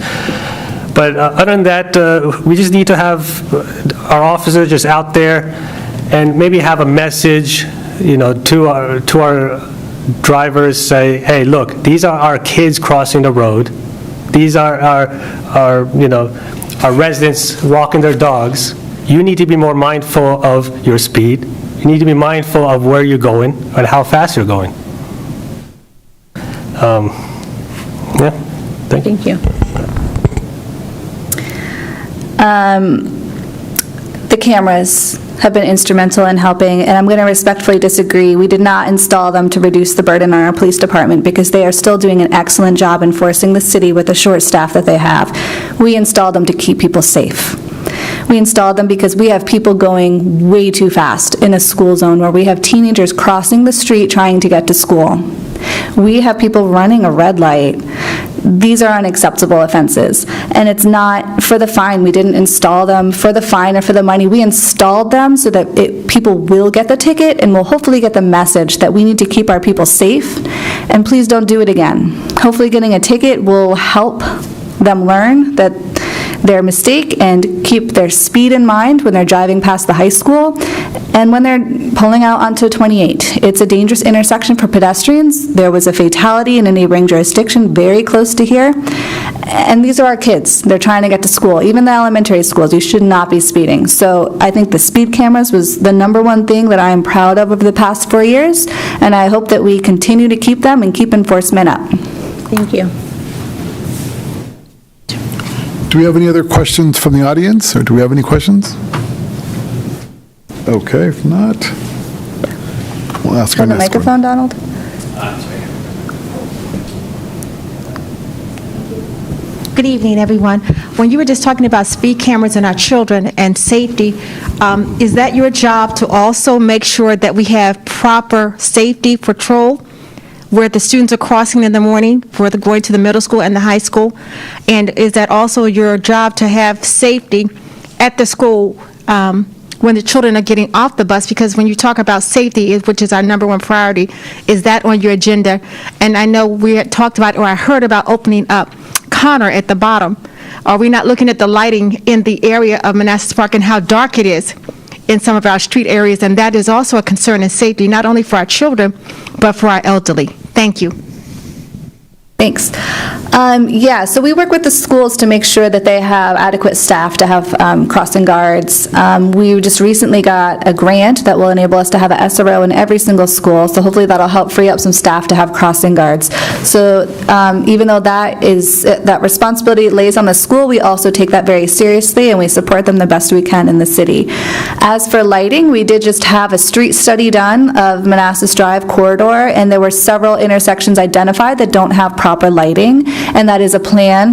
But other than that, we just need to have our officers just out there and maybe have a message, to our drivers, say, hey, look, these are our kids crossing the road. These are our residents walking their dogs. You need to be more mindful of your speed. You need to be mindful of where you're going and how fast you're going. Yeah, thank you. Thank you. The cameras have been instrumental in helping, and I'm going to respectfully disagree. We did not install them to reduce the burden on our police department because they are still doing an excellent job enforcing the city with the short staff that they have. We installed them to keep people safe. We installed them because we have people going way too fast in a school zone where we have teenagers crossing the street trying to get to school. We have people running a red light. These are unacceptable offenses. And it's not for the fine. We didn't install them for the fine or for the money. We installed them so that people will get the ticket and will hopefully get the message that we need to keep our people safe, and please don't do it again. Hopefully getting a ticket will help them learn that their mistake and keep their speed in mind when they're driving past the high school and when they're pulling out onto 28. It's a dangerous intersection for pedestrians. There was a fatality in a neighboring jurisdiction very close to here. And these are our kids. They're trying to get to school. Even the elementary schools, you should not be speeding. So I think the speed cameras was the #1 thing that I am proud of over the past 4 years, and I hope that we continue to keep them and keep enforcement up. Thank you. Do we have any other questions from the audience, or do we have any questions? Okay, if not, we'll ask our On the next one. microphone, Donald? Good evening, everyone. When you were just talking about speed cameras and our children and safety, is that your job to also make sure that we have proper safety patrol where the students are crossing in the morning for going to the middle school and the high school? And is that also your job to have safety at the school when the children are getting off the bus? Because when you talk about safety, which is our #1 priority, is that on your agenda? And I know we had talked about, or I heard about opening up Connor at the bottom. Are we not looking at the lighting in the area of Manassas Park and how dark it is in some of our street areas? And that is also a concern in safety, not only for our children, but for our elderly. Thank you. Thanks. Yeah, so we work with the schools to make sure that they have adequate staff to have crossing guards. We just recently got a grant that will enable us to have a SRO in every single school, so hopefully that'll help free up some staff to have crossing guards. So even though that responsibility lays on the school, we also take that very seriously, and we support them the best we can in the city. As for lighting, we did just have a street study done of Manassas Drive corridor, and there were several intersections identified that don't have proper lighting, and that is a plan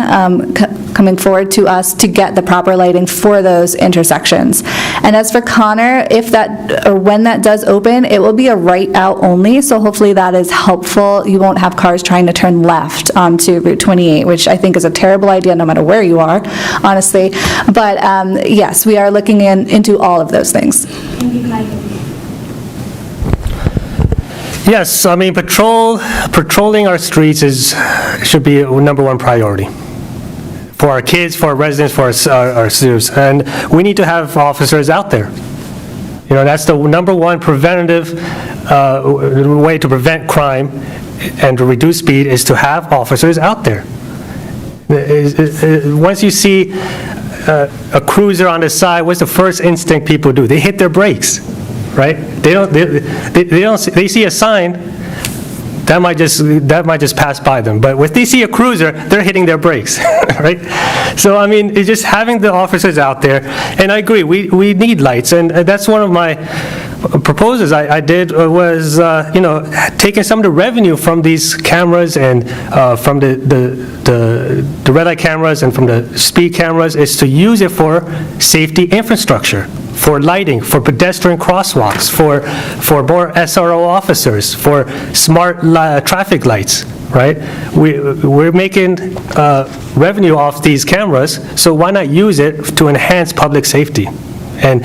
coming forward to us to get the proper lighting for those intersections. And as for Connor, if that, or when that does open, it will be a right out only, so hopefully that is helpful. You won't have cars trying to turn left onto Route 28, which I think is a terrible idea no matter where you are, honestly. But yes, we are looking into all of those things. Yes, I mean, patrolling our streets should be a #1 priority for our kids, for our residents, for our students. And we need to have officers out there. That's the #1 preventative way to prevent crime and to reduce speed is to have officers out there. Once you see a cruiser on the side, what's the first instinct people do? They hit their brakes. right? They see a sign, that might just pass by them. But if they see a cruiser, they're hitting their brakes, right? So, I mean, it's just having the officers out there, and I agree, we need lights, and that's one of my proposals I did was, taking some of the revenue from these cameras and from the red light cameras and from the speed cameras is to use it for safety infrastructure, for lighting, for pedestrian crosswalks, for more SRO officers, for smart traffic lights, right? We're making revenue off these cameras, so why not use it to enhance public safety? And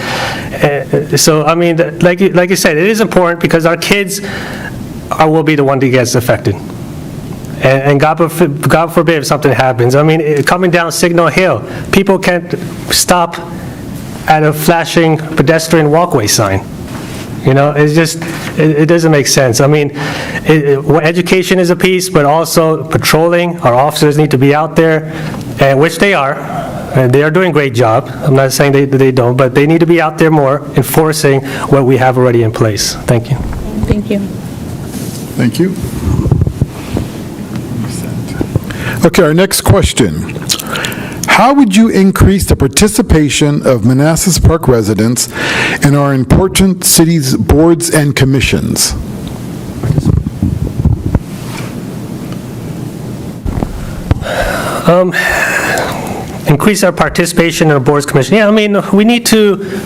so, I mean, like you said, it is important because our kids will be the one that gets affected. And God forbid if something happens. I mean, coming down Signal Hill, people can't stop at a flashing pedestrian walkway sign. It's just, it doesn't make sense. I mean, education is a piece, but also patrolling. Our officers need to be out there, and which they are. And they are doing a great job. I'm not saying they don't, but they need to be out there more enforcing what we have already in place. Thank you. Thank you. Thank you. Okay, our next question. How would you increase the participation of Manassas Park residents in our important city's boards and commissions? Increase our participation in our boards commission. Yeah, I mean, we need to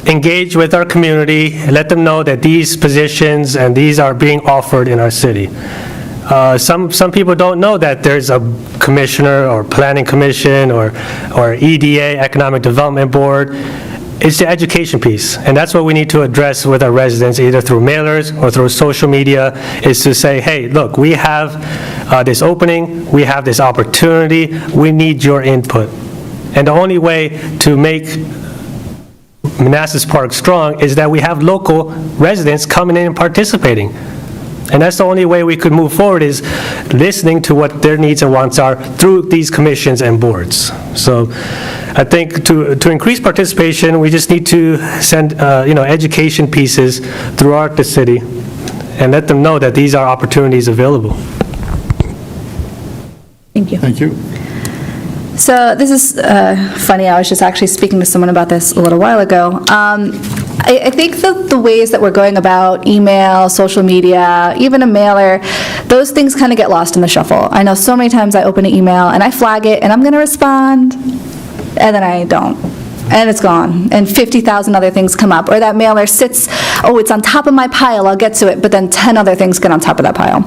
engage with our community, let them know that these positions and these are being offered in our city. Some people don't know that there's a commissioner or planning commission or EDA, Economic Development Board. It's the education piece, and that's what we need to address with our residents, either through mailers or through social media, is to say, hey, look, we have this opening, we have this opportunity, we need your input. And the only way to make Manassas Park strong is that we have local residents coming in and participating. And that's the only way we could move forward, is listening to what their needs and wants are through these commissions and boards. So I think to increase participation, we just need to send education pieces throughout the city and let them know that these are opportunities available. Thank you. Thank you. So this is funny, I was just actually speaking to someone about this a little while ago. I think the ways that we're going about email, social media, even a mailer, those things kind of get lost in the shuffle. I know so many times I open an email and I flag it and I'm going to respond, and then I don't. And it's gone, and 50,000 other things come up. Or that mailer sits, it's on top of my pile, I'll get to it, but then 10 other things get on top of that pile.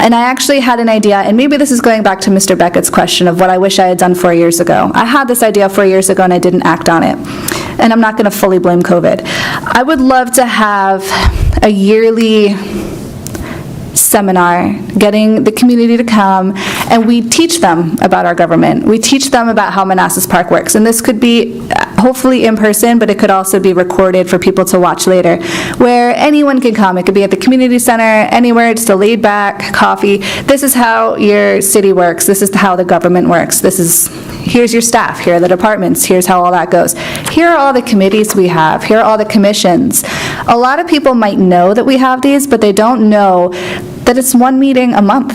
And I actually had an idea, and maybe this is going back to Mr. Beckett's question of what I wish I had done 4 years ago. I had this idea 4 years ago and I didn't act on it. And I'm not going to fully blame COVID. I would love to have a yearly seminar, getting the community to come, and we teach them about our government. We teach them about how Manassas Park works. And this could be hopefully in person, but it could also be recorded for people to watch later, where anyone can come. It could be at the community center, anywhere, just a laid back coffee. This is how your city works. This is how the government works. Here's your staff, here are the departments, here's how all that goes. Here are all the committees we have, here are all the commissions. A lot of people might know that we have these, but they don't know that it's one meeting a month.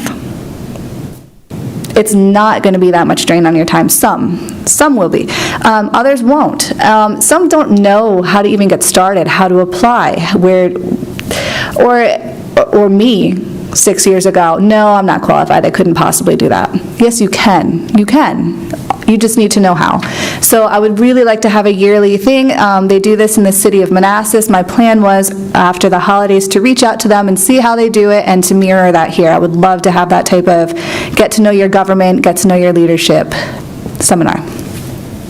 It's not going to be that much drain on your time. Some will be. Others won't. Some don't know how to even get started, how to apply, or me 6 years ago, no, I'm not qualified, I couldn't possibly do that. Yes, you can. You can. You just need to know how. So I would really like to have a yearly thing. They do this in the city of Manassas. My plan was, after the holidays, to reach out to them and see how they do it and to mirror that here. I would love to have that type of get to know your government, get to know your leadership seminar.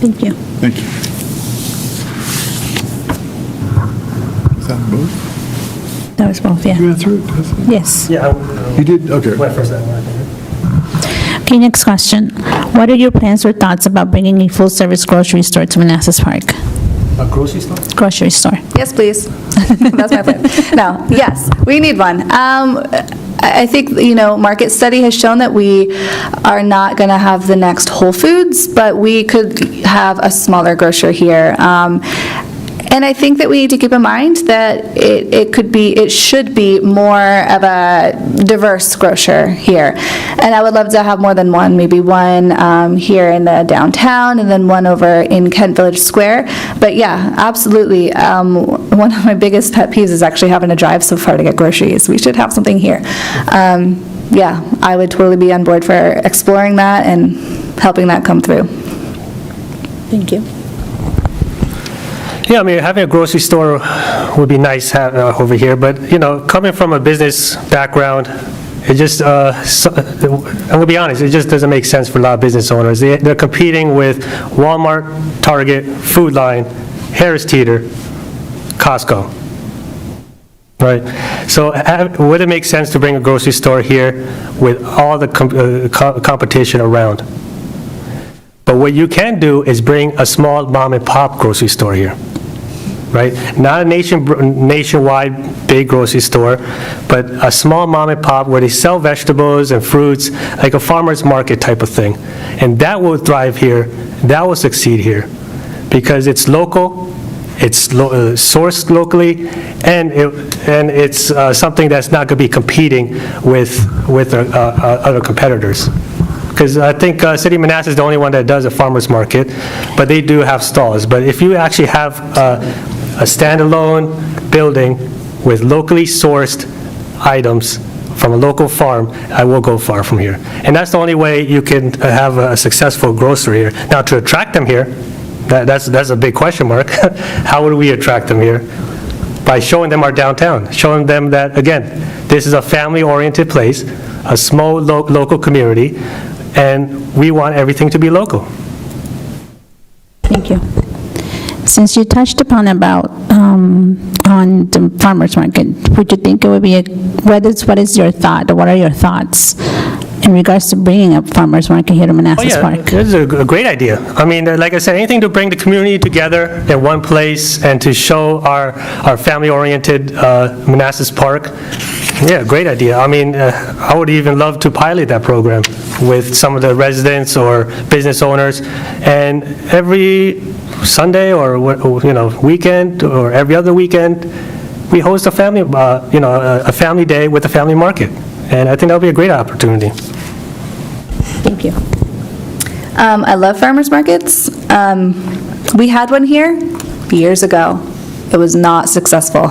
Thank you. Thank you. Is that both? That was both, yeah. You answered it? Yes. Yeah. You did? Okay. Went first, that one. Okay, next question. What are your plans or thoughts about bringing a full-service grocery store to Manassas Park? A grocery store? Grocery store. Yes, please. That's my plan. No, yes, we need one. I think, market study has shown that we are not going to have the next Whole Foods, but we could have a smaller grocer here. And I think that we need to keep in mind that it should be more of a diverse grocer here. And I would love to have more than one, maybe one here in the downtown and then one over in Kent Village Square. But yeah, absolutely. One of my biggest pet peeves is actually having to drive so far to get groceries. We should have something here. Yeah, I would totally be on board for exploring that and helping that come through. Thank you. Yeah, I mean, having a grocery store would be nice over here, but, coming from a business background, it just, I'm going to be honest, it just doesn't make sense for a lot of business owners. They're competing with Walmart, Target, Food Line, Harris Teeter, Costco, right? So would it make sense to bring a grocery store here with all the competition around? But what you can do is bring a small mom-and-pop grocery store here, right? Not a nationwide big grocery store, but a small mom-and-pop where they sell vegetables and fruits, like a farmer's market type of thing. And that will thrive here, that will succeed here, because it's local, it's sourced locally, and it's something that's not going to be competing with other competitors. Because I think City of Manassas is the only one that does a farmer's market, but they do have stalls. But if you actually have a standalone building with locally sourced items from a local farm, I will go far from here. And that's the only way you can have a successful grocery here. Now, to attract them here, that's a big question mark. How would we attract them here? By showing them our downtown, showing them that, again, this is a family-oriented place, a small local community, and we want everything to be local. Thank you. Since you touched upon about on the farmers market, would you think it would be what is your thought, or what are your thoughts in regards to bringing a farmers market here to Manassas Park? This is a great idea. I mean, like I said, anything to bring the community together in one place and to show our family-oriented Manassas Park. Yeah, great idea. I mean, I would even love to pilot that program with some of the residents or business owners, and every Sunday or weekend or every other weekend, we host a family, a family day with a family market, and I think that would be a great opportunity. Thank you. I love farmers markets. We had one here years ago. It was not successful.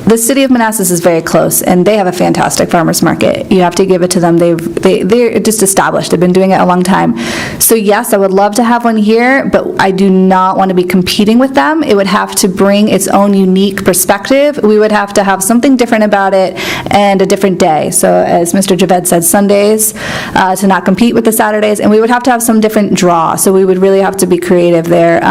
The city of Manassas is very close, and they have a fantastic farmers market. You have to give it to them. They're just established. They've been doing it a long time. So yes, I would love to have one here, but I do not want to be competing with them. It would have to bring its own unique perspective. We would have to have something different about it and a different day. So as Mr. Javed said, Sundays, to not compete with the Saturdays, and we would have to have some different draw. So we would really have to be creative there.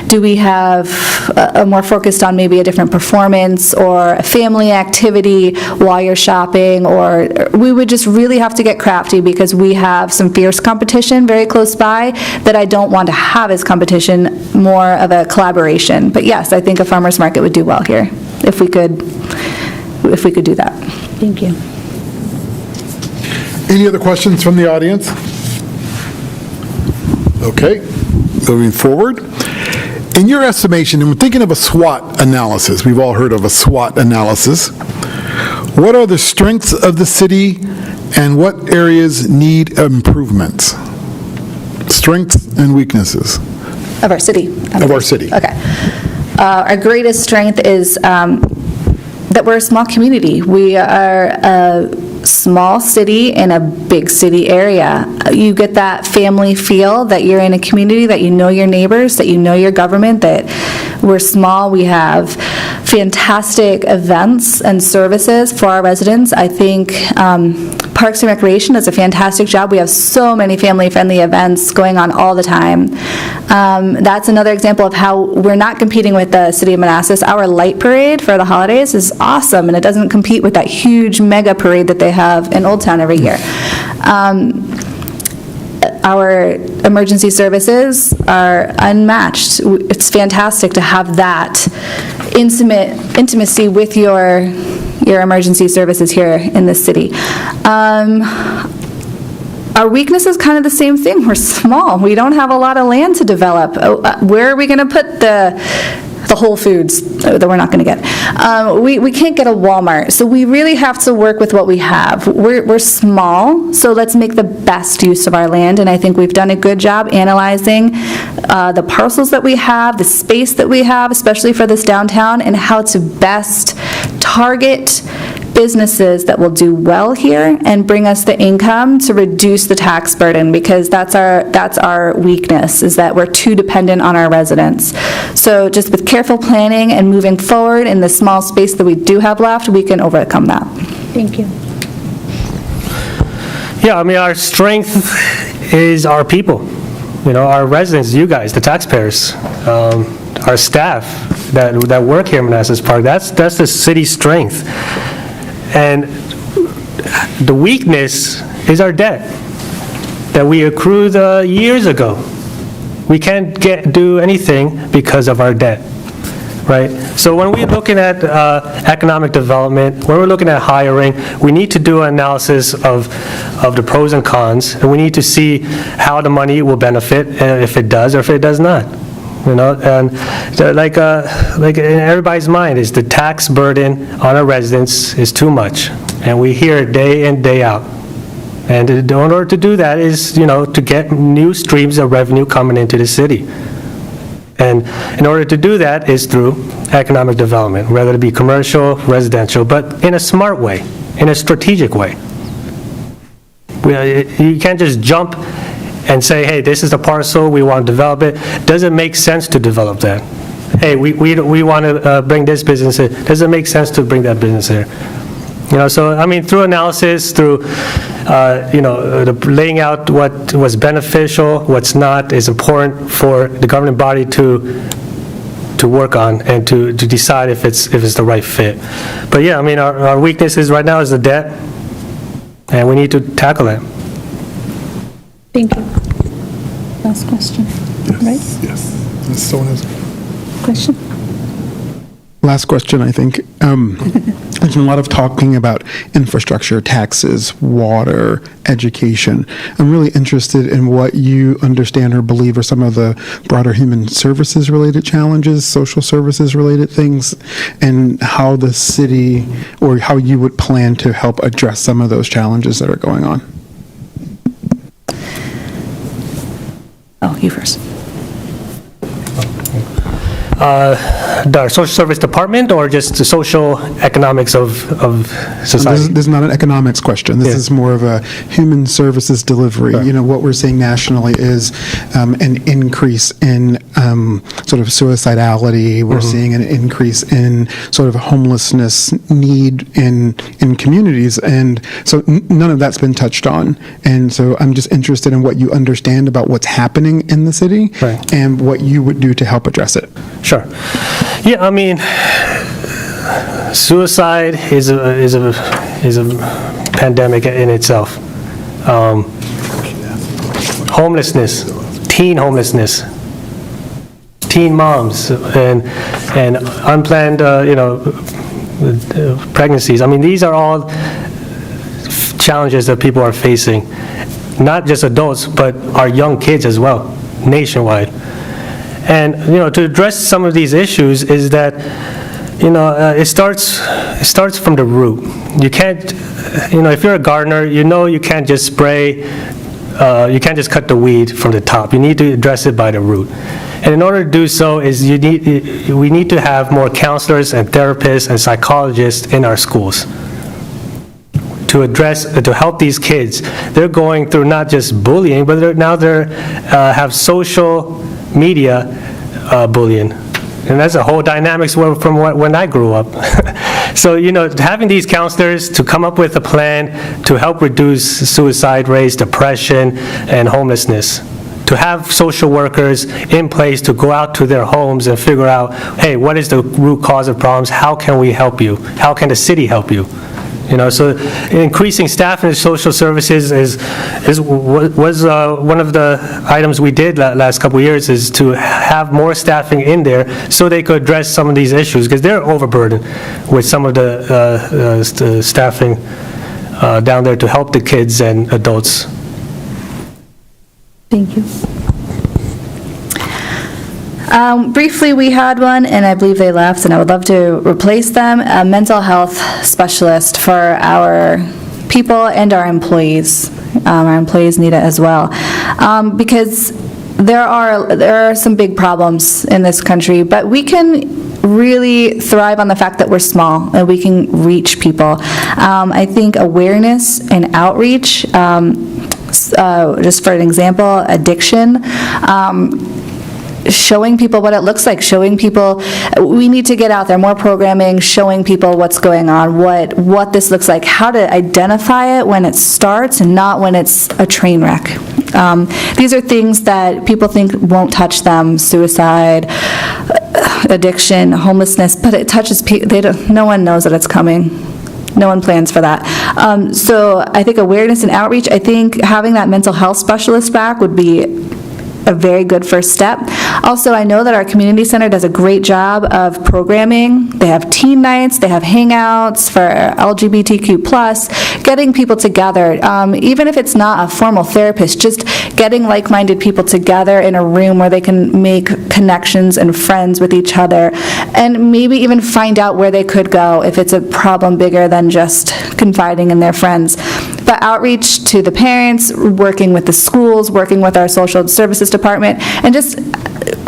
Do we have a more focused on maybe a different performance or a family activity while you're shopping, or we would just really have to get crafty, because we have some fierce competition very close by that I don't want to have as competition, more of a collaboration. But yes, I think a farmer's market would do well here if we could do that. Thank you. Any other questions from the audience? Okay, moving forward. In your estimation, and we're thinking of a SWOT analysis, we've all heard of a SWOT analysis, what are the strengths of the city and what areas need improvements? Strengths and weaknesses. Of our city. Of our city. Okay. Our greatest strength is that we're a small community. We are a small city in a big city area. You get that family feel that you're in a community, that you know your neighbors, that you know your government, that we're small. We have fantastic events and services for our residents. I think Parks and Recreation does a fantastic job. We have so many family-friendly events going on all the time. That's another example of how we're not competing with the City of Manassas. Our light parade for the holidays is awesome, and it doesn't compete with that huge mega parade that they have in Old Town every year. Our emergency services are unmatched. It's fantastic to have that intimacy with your emergency services here in the city. Our weakness is kind of the same thing. We're small. We don't have a lot of land to develop. Where are we going to put the Whole Foods that we're not going to get? We can't get a Walmart. So we really have to work with what we have. We're small, so let's make the best use of our land. And I think we've done a good job analyzing the parcels that we have, the space that we have, especially for this downtown, and how to best target businesses that will do well here and bring us the income to reduce the tax burden, because that's our weakness, is that we're too dependent on our residents. So just with careful planning and moving forward in the small space that we do have left, we can overcome that. Thank you. Yeah, I mean, our strength is our people, our residents, you guys, the taxpayers, our staff that work here in Manassas Park. That's the city's strength. And the weakness is our debt that we accrued years ago. We can't do anything because of our debt, right? So when we're looking at economic development, when we're looking at hiring, we need to do an analysis of the pros and cons, and we need to see how the money will benefit, and if it does or if it does not. And like in everybody's mind is the tax burden on our residents is too much, and we hear it day in, day out. And in order to do that is, to get new streams of revenue coming into the city. And in order to do that is through economic development, whether it be commercial, residential, but in a smart way, in a strategic way. You can't just jump and say, hey, this is the parcel, we want to develop it. Does it make sense to develop that? Hey, we want to bring this business in. Does it make sense to bring that business here? So, I mean, through analysis, through, the laying out what was beneficial, what's not, is important for the governing body to work on and to decide if it's the right fit. But yeah, I mean, our weaknesses right now is the debt, and we need to tackle that. Thank you. Last question, right? Yes. Someone has a Question? Last question, I think. There's been a lot of talking about infrastructure, taxes, water, education. I'm really interested in what you understand or believe are some of the broader human services related challenges, social services related things, and how the city, or how you would plan to help address some of those challenges that are going on. Oh, you first. The social service department, or just the social economics of society? This is not an economics question. This is more of a human services delivery. Sure. What we're seeing nationally is an increase in sort of suicidality. We're seeing an increase in sort of homelessness need in communities. And so none of that's been touched on. And so I'm just interested in what you understand about what's happening in the city, right, and what you would do to help address it. Sure. Yeah, I mean, suicide is a pandemic in itself. Homelessness, teen homelessness, teen moms, and unplanned, pregnancies. I mean, these are all challenges that people are facing, not just adults, but our young kids as well, nationwide. And, to address some of these issues is that, it starts from the root. You can't, if you're a gardener, you can't just spray, you can't just cut the weed from the top. You need to address it by the root. And in order to do so we need to have more counselors and therapists and psychologists in our schools to help these kids. They're going through not just bullying, but they have social media bullying, and that's a whole dynamics from when I grew up. So having these counselors to come up with a plan to help reduce suicide rates, depression, and homelessness, to have social workers in place to go out to their homes and figure out, hey, what is the root cause of problems? How can we help you? How can the city help you? So increasing staff in social services was one of the items we did last couple of years, is to have more staffing in there so they could address some of these issues, because they're overburdened with some of the staffing down there to help the kids and adults Thank you. Briefly, we had one, and I believe they left, and I would love to replace them, a mental health specialist for our people and our employees. Our employees need it as well. Because there are some big problems in this country, but we can really thrive on the fact that we're small and we can reach people. I think awareness and outreach, just for an example, addiction, showing people what it looks like, showing people, we need to get out there, more programming, showing people what's going on, what this looks like, how to identify it when it starts and not when it's a train wreck. These are things that people think won't touch them, suicide, addiction, homelessness, but it touches people, no one knows that it's coming. No one plans for that. So I think awareness and outreach, I think having that mental health specialist back would be a very good first step. Also, I know that our community center does a great job of programming. They have teen nights, they have hangouts for LGBTQ+, getting people together. Even if it's not a formal therapist, just getting like-minded people together in a room where they can make connections and friends with each other, and maybe even find out where they could go if it's a problem bigger than just confiding in their friends. But outreach to the parents, working with the schools, working with our social services department, and just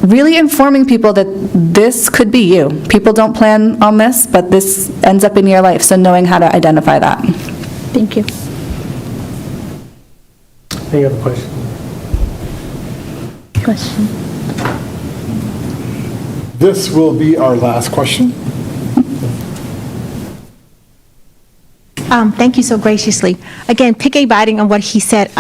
really informing people that this could be you. People don't plan on this, but this ends up in your life, so knowing how to identify that. Thank you. Any other questions? Question. This will be our last question. Thank you so graciously. Again, piggybacking on what he said,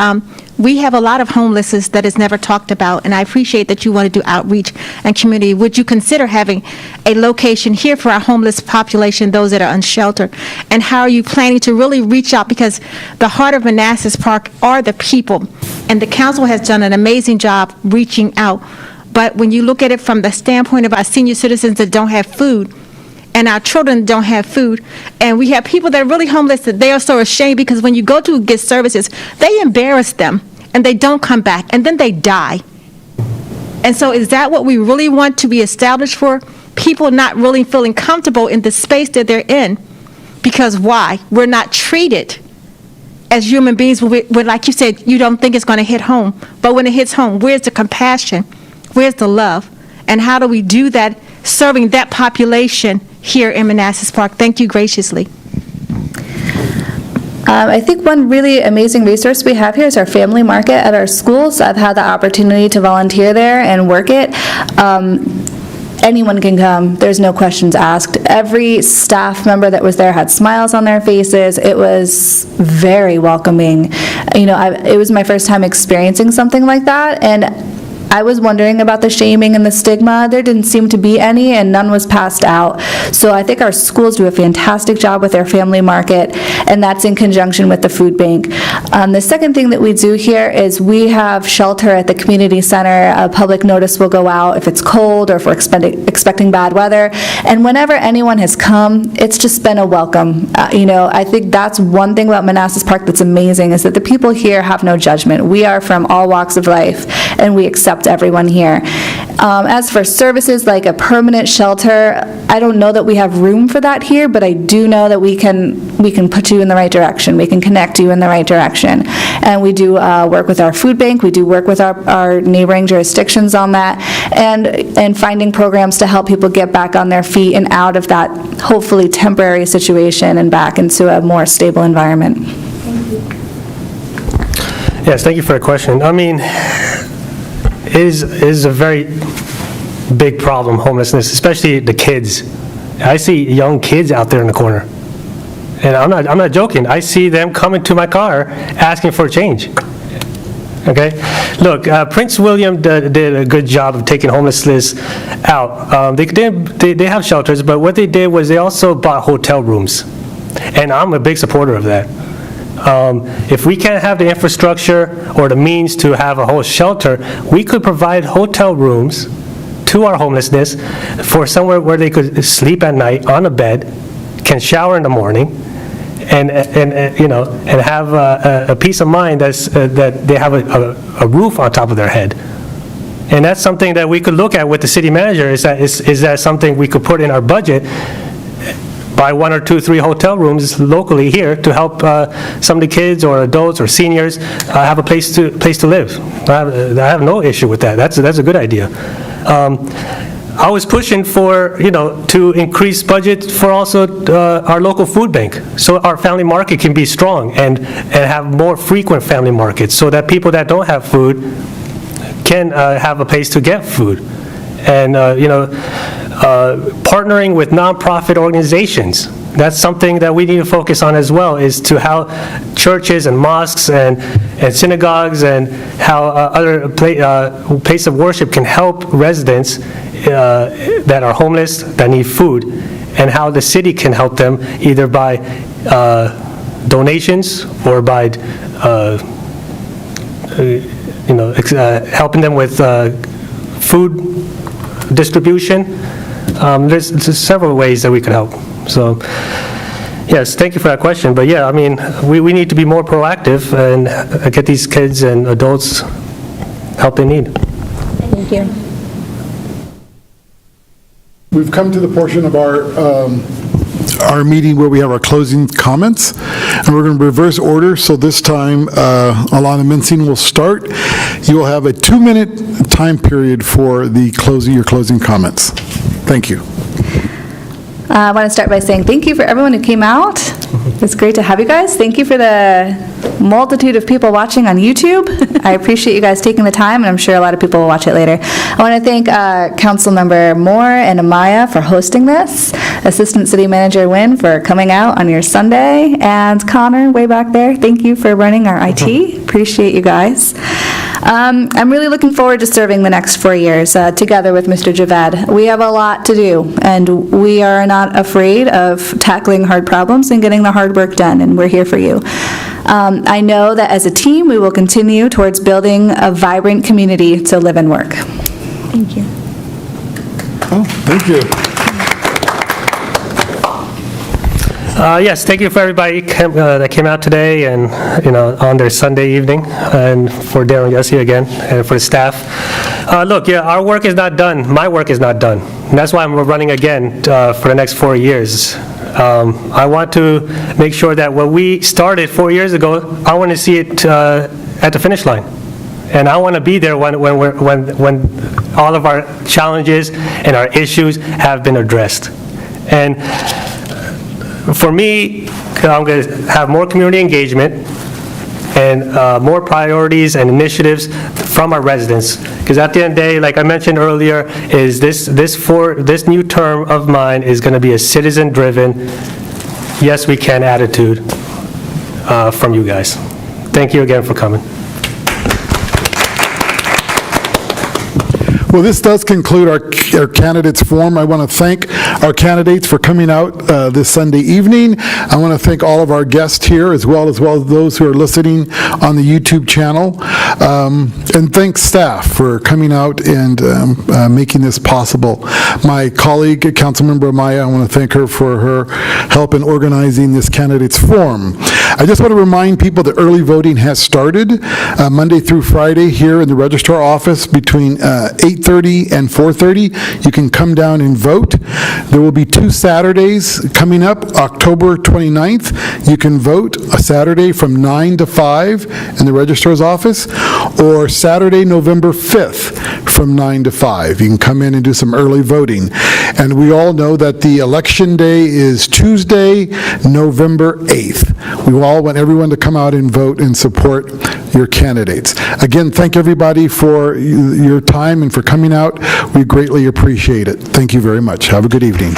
we have a lot of homelessness that is never talked about, and I appreciate that you want to do outreach and community. Would you consider having a location here for our homeless population, those that are unsheltered? And how are you planning to really reach out? Because the heart of Manassas Park are the people, and the council has done an amazing job reaching out. But when you look at it from the standpoint of our senior citizens that don't have food, and our children don't have food, and we have people that are really homeless that they are so ashamed because when you go to get services, they embarrass them, and they don't come back, and then they die. And so is that what we really want to be established for? People not really feeling comfortable in the space that they're in. Because why? We're not treated as human beings. When, like you said, you don't think it's going to hit home. But when it hits home, where's the compassion? Where's the love? And how do we do that, serving that population here in Manassas Park? Thank you graciously. I think one really amazing resource we have here is our family market at our schools. I've had the opportunity to volunteer there and work it. Anyone can come. There's no questions asked. Every staff member that was there had smiles on their faces. It was very welcoming. You know, it was my first time experiencing something like that, and I was wondering about the shaming and the stigma. There didn't seem to be any, and none was passed out. So I think our schools do a fantastic job with their family market, and that's in conjunction with the food bank. The second thing that we do here is we have shelter at the community center. A public notice will go out if it's cold or if we're expecting bad weather. And whenever anyone has come, it's just been a welcome. You know, I think that's one thing about Manassas Park that's amazing, is that the people here have no judgment. We are from all walks of life, and we accept everyone here. As for services like a permanent shelter, I don't know that we have room for that here, but I do know that we can put you in the right direction. We can connect you in the right direction. And we do work with our food bank. We do work with our neighboring jurisdictions on that, and finding programs to help people get back on their feet and out of that hopefully temporary situation and back into a more stable environment. Yes, thank you for the question. I mean, it is a very big problem, homelessness, especially the kids. I see young kids out there in the corner, and I'm not joking. I see them coming to my car asking for change. Okay, look, Prince William did a good job of taking homelessness out. They have shelters, but what they did was they also bought hotel rooms, and I'm a big supporter of that. If we can't have the infrastructure or the means to have a whole shelter, we could provide hotel rooms to our homelessness for somewhere where they could sleep at night on a bed, can shower in the morning, and have a peace of mind that they have a roof on top of their head. And that's something that we could look at with the city manager, is that something we could put in our budget, buy 1 or 2, 3 hotel rooms locally here to help some of the kids or adults or seniors have a place to live. I have no issue with that. That's a good idea. I was pushing for, to increase budget for also our local food bank, so our family market can be strong and have more frequent family markets, so that people that don't have food can have a place to get food. And, partnering with nonprofit organizations, that's something that we need to focus on as well, is to how churches and mosques and synagogues and how other places of worship can help residents that are homeless, that need food, and how the city can help them either by donations or by helping them with food distribution. There's several ways that we could help. So, yes, thank you for that question. But yeah, I mean, we need to be more proactive and get these kids and adults help they need. Thank you. We've come to the portion of our meeting where we have our closing comments, and we're going to reverse order. So this time, Alana Mincing will start. You will have a 2-minute time period for your closing comments. Thank you. I want to start by saying thank you for everyone who came out. It's great to have you guys. Thank you for the multitude of people watching on YouTube. I appreciate you guys taking the time, and I'm sure a lot of people will watch it later. I want to thank Councilmember Moore and Amaya for hosting this, Assistant City Manager Wynn for coming out on your Sunday, and Connor, way back there, thank you for running our IT. Appreciate you guys. I'm really looking forward to serving the next 4 years together with Mr. Javed. We have a lot to do, and we are not afraid of tackling hard problems and getting the hard work done, and we're here for you. I know that as a team, we will continue towards building a vibrant community to live and work. Thank you. Oh, thank you. Yes, thank you for everybody that came out today and, on their Sunday evening, and for Darren Yossi again, and for the staff. Look, yeah, our work is not done. My work is not done. And that's why I'm running again for the next 4 years. I want to make sure that what we started 4 years ago, I want to see it at the finish line. And I want to be there when all of our challenges and our issues have been addressed. And for me, I'm going to have more community engagement and more priorities and initiatives from our residents. Because at the end of the day, like I mentioned earlier, is this new term of mine is going to be a citizen-driven, yes we can attitude from you guys. Thank you again for coming. Well, this does conclude our candidates forum. I want to thank our candidates for coming out this Sunday evening. I want to thank all of our guests here, as well as those who are listening on the YouTube channel. And thanks staff for coming out and making this possible. My colleague, Councilmember Amaya, I want to thank her for her help in organizing this candidates forum. I just want to remind people that early voting has started Monday through Friday here in the registrar office between 8:30 and 4:30. You can come down and vote. There will be 2 Saturdays coming up. October 29th, you can vote a Saturday from 9 to 5 in the registrar's office, or Saturday, November 5th from 9 to 5. You can come in and do some early voting. And we all know that the election day is Tuesday, November 8th. We all want everyone to come out and vote and support your candidates. Again, thank everybody for your time and for coming out. We greatly appreciate it. Thank you very much. Have a good evening.